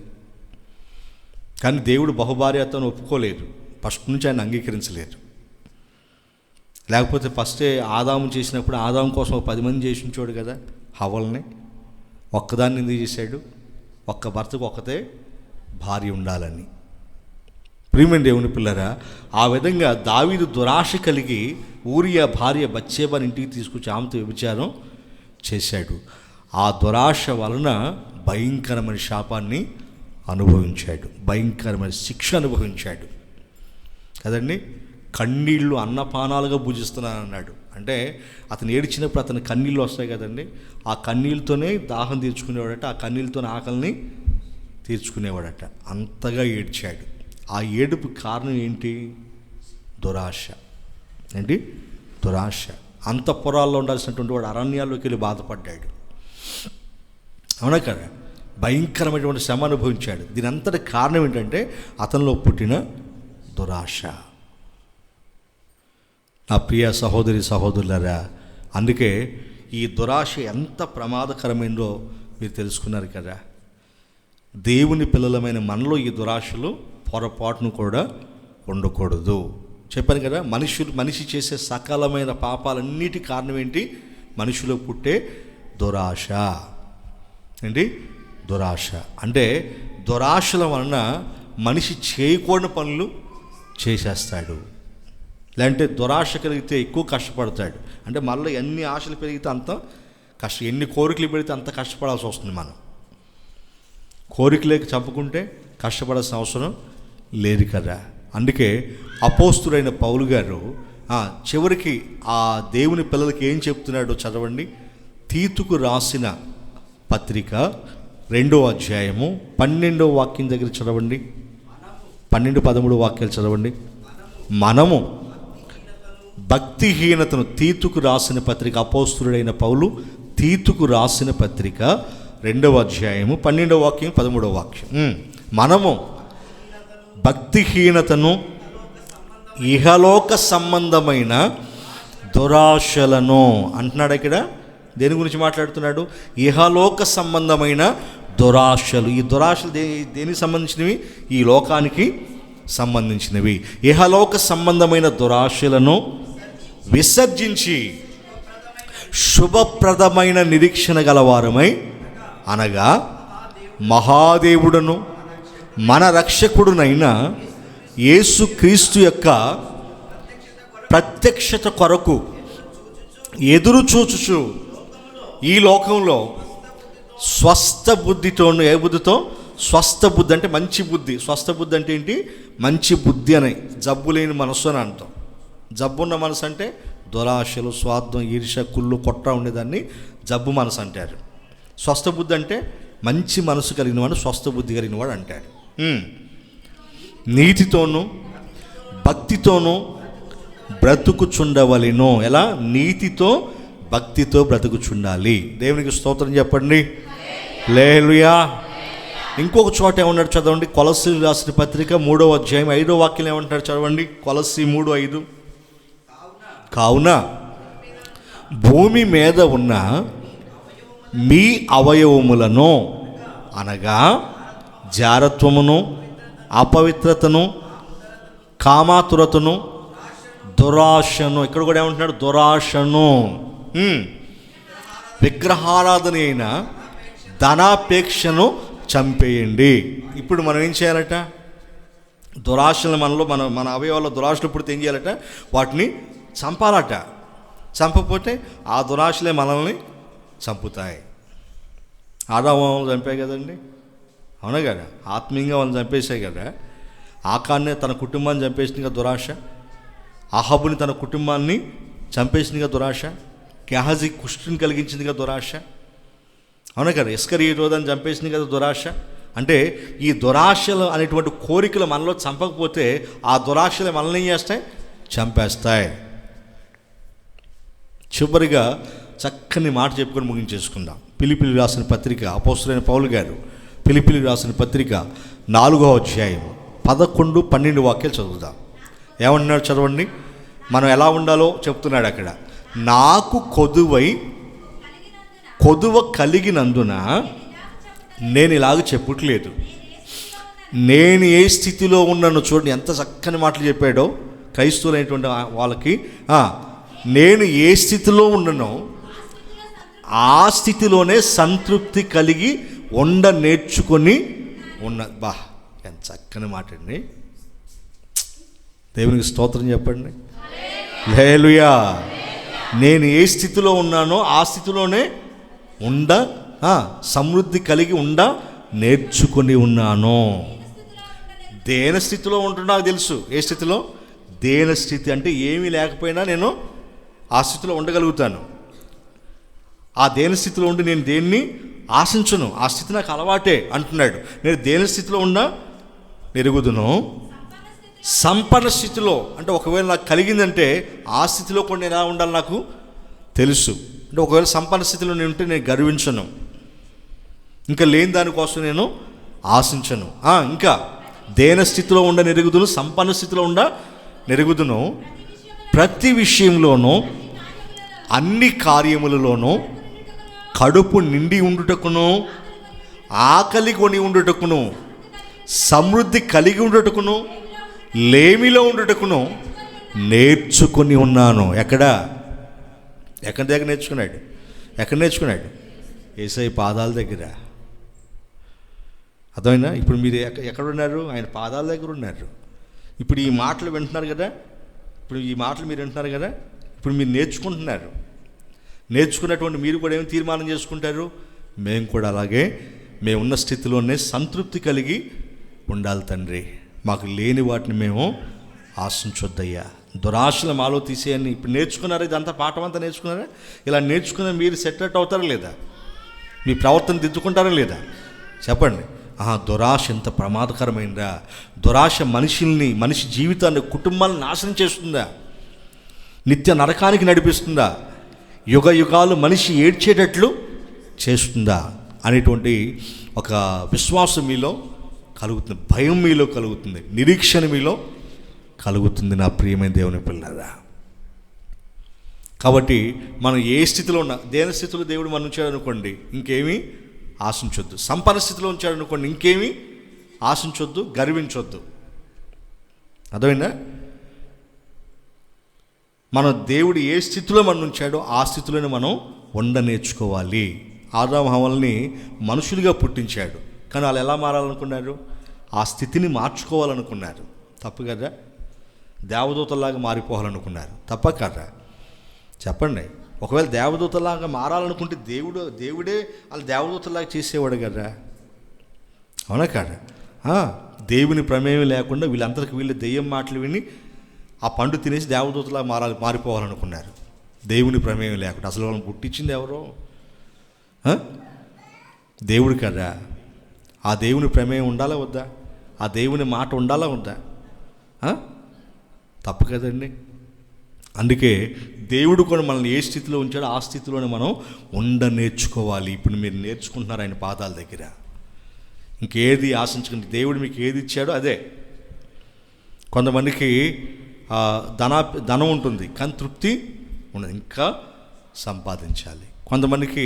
కానీ దేవుడు బహుభార్యతను ఒప్పుకోలేదు. ఫస్ట్ నుంచి ఆయన అంగీకరించలేదు. లేకపోతే ఫస్టే ఆదాము చేసినప్పుడు ఆదాము కోసం 10 మంది చేసి ఉంచాడు కదా హవ్వల్ని. ఒక్కదాన్ని ఎందుకు చేశాడు? ఒక్క భర్తకు ఒక్కతే భార్య ఉండాలని. ప్రియమైన దేవుని పిల్లరా, ఆ విధంగా దావీదు దురాశ కలిగి ఊరియా భార్య బత్షెబని ఇంటికి తీసుకొచ్చి ఆమెతో వ్యభిచారం చేశాడు. ఆ దురాశ వలన భయంకరమైన శాపాన్ని అనుభవించాడు, భయంకరమైన శిక్ష అనుభవించాడు కదండి. కన్నీళ్ళు అన్నపానాలుగా భుజిస్తున్నానన్నాడు. అంటే అతను ఏడ్చినప్పుడు అతని కన్నీళ్ళు వస్తాయి కదండి. ఆ కన్నీళ్ళతోనే దాహం తీర్చుకునేవాడట, ఆ కన్నీళ్ళతోనే ఆకలిని తీర్చుకునేవాడట. అంతగా ఏడ్చాడు. ఆ ఏడుపు కారణం ఏంటి? దురాశ. ఏంటి? దురాశ. అంత పొరాల్లో ఉండాల్సినటువంటి వాడు అరణ్యాల్లోకి వెళ్ళి బాధపడ్డాడు. అవునా కదా? భయంకరమైనటువంటి శ్రమ అనుభవించాడు. దీని అంతటి కారణం ఏంటంటే అతనిలో పుట్టిన దురాశ. నా ప్రియ సహోదరి సహోదరులారా, అందుకే ఈ దురాశ ఎంత ప్రమాదకరమైందో మీరు తెలుసుకున్నారు కదా. దేవుని పిల్లలమైన మనలో ఈ దురాశలు పొరపాటును కూడా ఉండకూడదు. చెప్పాను కదా, మనిషి చేసే సకలమైన పాపాలన్నిటి కారణం ఏంటి? మనిషిలో పుట్టే దురాశ. ఏంటి? దురాశ. అంటే దురాశల వలన మనిషి చేయకూడని పనులు చేసేస్తాడు. లేదంటే దురాశ కలిగితే ఎక్కువ కష్టపడతాడు. అంటే మళ్ళీ ఎన్ని ఆశలు పెరిగితే అంత ఎన్ని కోరికలు పెరిగితే అంత కష్టపడాల్సి వస్తుంది. మనం కోరికలేక చంపుకుంటే కష్టపడాల్సిన అవసరం లేదు కదా. అందుకే అపోస్తుడైన పౌలు గారు చివరికి ఆ దేవుని పిల్లలకి ఏం చెప్తున్నాడో చదవండి. తీతుకు రాసిన పత్రిక 2వ అధ్యాయము 12వ వాక్యం దగ్గర చదవండి. 12-13 వాక్యాలు చదవండి. మనము భక్తిహీనతను, తీతుకు రాసిన పత్రిక, అపోస్తుడైన పౌలు తీతుకు రాసిన పత్రిక 2వ అధ్యాయము 12వ వాక్యం 13వ వాక్యం. మనము భక్తిహీనతను, ఇహలోక సంబంధమైన దురాశలను అంటున్నాడు. ఇక్కడ దేని గురించి మాట్లాడుతున్నాడు? ఇహలోక సంబంధమైన దురాశలు. ఈ దురాశలు దేనికి సంబంధించినవి? ఈ లోకానికి సంబంధించినవి. ఇహలోక సంబంధమైన దురాశలను విసర్జించి శుభప్రదమైన నిరీక్షణ గలవారమై, అనగా మహాదేవుడును మన రక్షకుడునైన యేసుక్రీస్తు యొక్క ప్రత్యక్షత కొరకు ఎదురు చూచుచు ఈ లోకంలో స్వస్థ బుద్ధితోను. ఏ బుద్ధితో? స్వస్థ బుద్ధి అంటే మంచి బుద్ధి. స్వస్థ బుద్ధి అంటే ఏంటి? మంచి బుద్ధి అని. జబ్బు లేని మనసు అని అంటాం. జబ్బున్న మనసు అంటే దురాశలు, స్వార్థం, ఈర్ష్య, కుళ్ళు, కొట్ర ఉండేదాన్ని జబ్బు మనసు అంటారు. స్వస్థ బుద్ధి అంటే మంచి మనసు కలిగిన వాడు, స్వస్థ బుద్ధి కలిగిన వాడు అంటారు. నీతితోనూ భక్తితోనూ బ్రతుకుచుండవలెను. ఎలా? నీతితో భక్తితో బ్రతుకుచుండాలి. దేవునికి స్తోత్రం చెప్పండి. హల్లెలూయా. ఇంకొక చోట ఏమన్నాడు చదవండి. కొలస్సీలు రాసిన పత్రిక 3వ అధ్యాయం 5వ వాక్యం ఏమంటాడు చదవండి. కొలస్సీ 3:5. కావున భూమి మీద ఉన్న మీ అవయవములను అనగా జారత్వమును, అపవిత్రతను, కామాతురతను, దురాశను, ఇక్కడ కూడా ఏమంటున్నాడు? దురాశను, విగ్రహారాధన అయిన ధనాపేక్షను చంపేయండి. ఇప్పుడు మనం ఏం చేయాలట? దురాశలు మనలో మన అవయవాల్లో దురాశలు పుడితే ఏం చేయాలట? వాటిని చంపాలట. చంపకపోతే ఆ దురాశలే మనల్ని చంపుతాయి. ఆదాము చంపాయి కదండి, అవునా కదా? ఆత్మీయంగా వాళ్ళని చంపేశాయి కదా. ఆకాన్నే తన కుటుంబాన్ని చంపేసిందిగా దురాశ. అహాబుని తన కుటుంబాన్ని చంపేసిందిగా దురాశ. గెహజీ కుష్టుని కలిగించిందిగా దురాశ, అవునా కదా? ఇస్కరియోతుని చంపేసింది కదా దురాశ. అంటే ఈ దురాశలు అనేటువంటి కోరికలు మనలో చంపకపోతే ఆ దురాశలు మనల్ని ఏం చేస్తాయి? చంపేస్తాయి. చివరిగా చక్కని మాట చెప్పుకొని ముగించేసుకుందాం. ఫిలిప్పీయులకు రాసిన పత్రిక, అపోస్తలుడైన పౌలు గారు ఫిలిప్పీయులకు రాసిన పత్రిక 4వ అధ్యాయం 11, 12 వాక్యాలు చదువుదాం. ఏమంటున్నాడు చదవండి. మనం ఎలా ఉండాలో చెప్తున్నాడు అక్కడ. నాకు కొదువ కలిగినందున నేను ఇలాగ చెప్పట్లేదు. నేను ఏ స్థితిలో ఉన్నానో చూడండి, ఎంత చక్కని మాటలు చెప్పాడో క్రైస్తవులైనటువంటి వాళ్ళకి. నేను ఏ స్థితిలో ఉన్నానో ఆ స్థితిలోనే సంతృప్తి కలిగి నేర్చుకొని బా, ఎంత చక్కని మాట అండి. దేవునికి స్తోత్రం చెప్పండి. హల్లెలూయా. నేను ఏ స్థితిలో ఉన్నానో ఆ స్థితిలోనే సమృద్ధి కలిగి నేర్చుకొని ఉన్నాను. దేన స్థితిలో ఉంటున్నా నాకు తెలుసు. ఏ స్థితిలో? దేన స్థితి అంటే ఏమీ లేకపోయినా నేను ఆ స్థితిలో ఉండగలుగుతాను. ఆ దేన స్థితిలో ఉండి నేను దేన్ని ఆశించను. ఆ స్థితి నాకు అలవాటే అంటున్నాడు. నేను దేని స్థితిలో నెరుగుదును. సంపన్న స్థితిలో అంటే ఒకవేళ నాకు కలిగిందంటే ఆ స్థితిలో కూడా నేను ఎలా ఉండాలి నాకు తెలుసు. అంటే ఒకవేళ సంపన్న స్థితిలో నేను ఉంటే నేను గర్వించను, ఇంకా లేని దానికోసం నేను ఆశించను. ఇంకా దేన స్థితిలో నెరుగుదును, సంపన్న స్థితిలో నెరుగుదును. ప్రతి విషయంలోనూ అన్ని కార్యములలోనూ కడుపు నిండి ఉండుటకును, ఆకలి కొని ఉండుటకును, సమృద్ధి కలిగి ఉండుటకును, లేమిలో ఉండుటకును నేర్చుకొని ఉన్నాను. ఎక్కడి దగ్గర నేర్చుకున్నాడు? ఎక్కడ నేర్చుకున్నాడు? యేసయ్య పాదాల దగ్గర. అర్థమైనా? ఇప్పుడు మీరు ఎక్కడ ఉన్నారు? ఆయన పాదాల దగ్గర ఉన్నారు. ఇప్పుడు ఈ మాటలు వింటున్నారు కదా, ఇప్పుడు ఈ మాటలు మీరు వింటున్నారు కదా, ఇప్పుడు మీరు నేర్చుకుంటున్నారు. నేర్చుకున్నటువంటి మీరు కూడా ఏమి తీర్మానం చేసుకుంటారు? మేము కూడా అలాగే మేమున్న స్థితిలోనే సంతృప్తి కలిగి ఉండాలి తండ్రి. మాకు లేని వాటిని మేము ఆశించొద్దయ్యా. దురాశలు మాలో తీసేయని ఇప్పుడు నేర్చుకున్నారా? ఇదంతా పాఠం అంతా నేర్చుకున్నారా? ఇలా నేర్చుకున్న మీరు సెటిల్ అవుతారా లేదా? మీ ప్రవర్తన దిద్దుకుంటారా లేదా? చెప్పండి. దురాశ ఎంత ప్రమాదకరమైందా! దురాశ మనిషి జీవితాన్ని, కుటుంబాన్ని నాశనం చేస్తుందా? నిత్య నరకానికి నడిపిస్తుందా? యుగ యుగాలు మనిషి ఏడ్చేటట్లు చేస్తుందా అనేటువంటి ఒక విశ్వాసం మీలో కలుగుతుంది, భయం మీలో కలుగుతుంది, నిరీక్షణ మీలో కలుగుతుంది. నా ప్రియమైన దేవుని పిల్లరా, కాబట్టి మనం ఏ స్థితిలో ఉన్నా, దేని స్థితిలో దేవుడు మనం ఉంచాడు అనుకోండి ఇంకేమీ ఆశించొద్దు. సంపన్న స్థితిలో ఉంచాడు అనుకోండి ఇంకేమీ ఆశించొద్దు, గర్వించొద్దు. అర్థమైందా? మన దేవుడు ఏ స్థితిలో మనం ఉంచాడో ఆ స్థితిలోనే మనం నేర్చుకోవాలి. ఆదాము హవ్వల్ని మనుషులుగా పుట్టించాడు, కానీ వాళ్ళు ఎలా మారాలనుకున్నారు? ఆ స్థితిని మార్చుకోవాలనుకున్నారు. తప్పు కదా? దేవదూతలాగా మారిపోవాలనుకున్నారు. తప్ప కదా? చెప్పండి. ఒకవేళ దేవదూతలాగా మారాలనుకుంటే దేవుడే వాళ్ళు దేవదూతలాగా చేసేవాడు కదా, అవునా కదా? దేవుని ప్రమేయం లేకుండా వీళ్ళందరికీ వీళ్ళు దెయ్యం మాటలు విని ఆ పండు తినేసి దేవదూతలా మారిపోవాలనుకున్నారు. దేవుని ప్రమేయం లేకుండా. అసలు వాళ్ళని పుట్టించింది ఎవరో? దేవుడు కదా. ఆ దేవుని ప్రమేయం ఉండాలా వద్దా? ఆ దేవుని మాట ఉండాలా వద్దా? తప్పు కదండి. అందుకే దేవుడు కూడా మనల్ని ఏ స్థితిలో ఉంచాడో ఆ స్థితిలోనే మనం నేర్చుకోవాలి. ఇప్పుడు మీరు నేర్చుకుంటున్నారు ఆయన పాదాల దగ్గర. ఇంకేది ఆశించకండి, దేవుడు మీకు ఏది ఇచ్చాడో అదే. కొంతమందికి ధనం ఉంటుంది కానీ తృప్తి ఉండదు, ఇంకా సంపాదించాలి. కొంతమందికి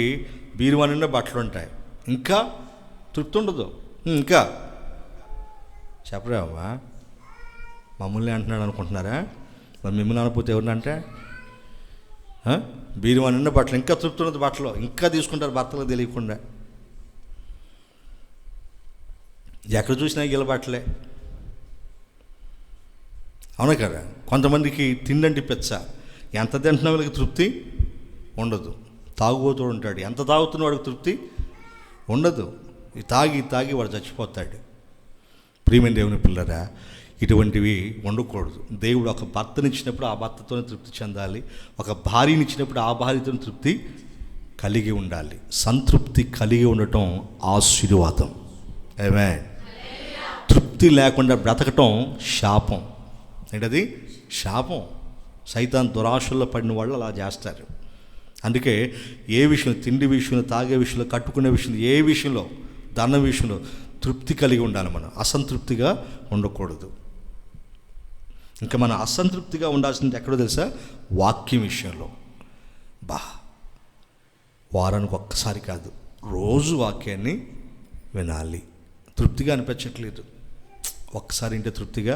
బీరువా నిండా బట్టలు ఉంటాయి, ఇంకా తృప్తి ఉండదు, ఇంకా చెప్పరావా మమ్మల్ని అంటున్నాడు అనుకుంటున్నారా? మరి మిమ్మల్ని అనకపోతే ఎవరిని అంటే బీరువా నిండా బట్టలు, ఇంకా తృప్తి ఉండదు, బట్టలు ఇంకా తీసుకుంటారు భర్తలకు తెలియకుండా. ఎక్కడ చూసినా గిల బట్టలే, అవునా కదా? కొంతమందికి తిండంటి పెచ్చ, ఎంత తింటున్నా వాళ్ళకి తృప్తి ఉండదు. తాగుబోతుడు ఉంటాడు, ఎంత తాగుతున్న వాడికి తృప్తి ఉండదు. తాగి తాగి వాడు చచ్చిపోతాడు. ప్రియమైన దేవుని పిల్లరా, ఇటువంటివి ఉండకూడదు. దేవుడు ఒక భర్తనిచ్చినప్పుడు ఆ భర్తతోనే తృప్తి చెందాలి, ఒక భార్యనిచ్చినప్పుడు ఆ భార్యతో తృప్తి కలిగి ఉండాలి. సంతృప్తి కలిగి ఉండటం ఆశీర్వాదం. ఆమేన్. తృప్తి లేకుండా బ్రతకటం శాపం. ఏంటది? శాపం. సైతాన్ దురాశల్లో పడిన వాళ్ళు అలా చేస్తారు. అందుకే ఏ విషయంలో, తిండి విషయంలో, తాగే విషయంలో, కట్టుకునే విషయంలో, ఏ విషయంలో, ధనం విషయంలో తృప్తి కలిగి ఉండాలి. మనం అసంతృప్తిగా ఉండకూడదు. ఇంకా మనం అసంతృప్తిగా ఉండాల్సింది ఎక్కడో తెలుసా? వాక్యం విషయంలో. వారానికి ఒక్కసారి కాదు, రోజు వాక్యాన్ని వినాలి. తృప్తిగా అనిపించట్లేదు, ఒక్కసారి ఇంటే తృప్తిగా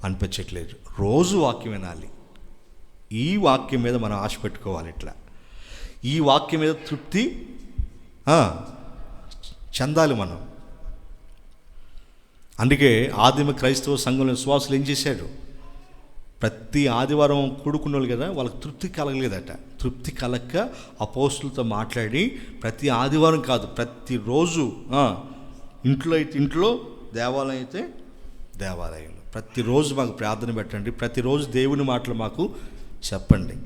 అనిపించట్లేదు. రోజు వాక్యం వినాలి. ఈ వాక్యం మీద మనం ఆశ పెట్టుకోవాలి. ఇట్లా ఈ వాక్యం మీద తృప్తి చెందాలి మనం. అందుకే ఆదిమ క్రైస్తవ సంఘంలో విశ్వాసులు ఏం చేశారు? ప్రతి ఆదివారం కూడుకున్నోళ్ళు కదా, వాళ్ళకి తృప్తి కలగలేదట. తృప్తి కలగక అపోస్తులతో మాట్లాడి ప్రతి ఆదివారం కాదు, ప్రతిరోజు, ఇంట్లో అయితే ఇంట్లో, దేవాలయం అయితే దేవాలయంలో, ప్రతిరోజు మాకు ప్రార్థన పెట్టండి, ప్రతిరోజు దేవుని మాటలు మాకు చెప్పండి,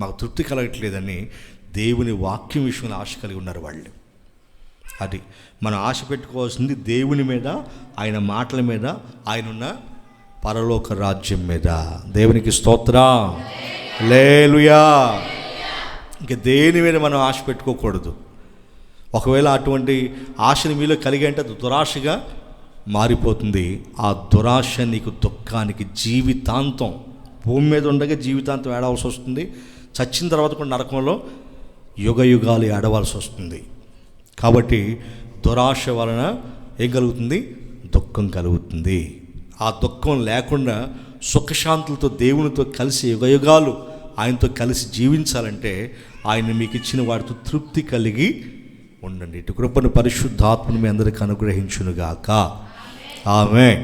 మాకు తృప్తి కలగట్లేదని దేవుని వాక్యం విషయంలో ఆశ కలిగి ఉన్నారు వాళ్ళు. అది మనం ఆశ పెట్టుకోవాల్సింది దేవుని మీద, ఆయన మాటల మీద, ఆయనున్న పరలోక రాజ్యం మీద. దేవునికి స్తోత్రం, హల్లెలూయా. ఇంకా దేని మీద మనం ఆశ పెట్టుకోకూడదు. ఒకవేళ అటువంటి ఆశని మీలో కలిగి అంటే అది దురాశగా మారిపోతుంది. ఆ దురాశ నీకు దుఃఖానికి, జీవితాంతం, భూమి మీద ఉండగా జీవితాంతం ఏడవలసి వస్తుంది. చచ్చిన తర్వాత కూడా నరకంలో యుగ యుగాలు ఏడవలసి వస్తుంది. కాబట్టి దురాశ వలన ఏం కలుగుతుంది? దుఃఖం కలుగుతుంది. ఆ దుఃఖం లేకుండా సుఖశాంతులతో దేవునితో కలిసి యుగయుగాలు ఆయనతో కలిసి జీవించాలంటే ఆయన మీకు ఇచ్చిన వాటితో తృప్తి కలిగి ఉండండి. ఇటు కృపను పరిశుద్ధాత్మను మీ అందరికీ అనుగ్రహించునుగాక. ఆమేన్.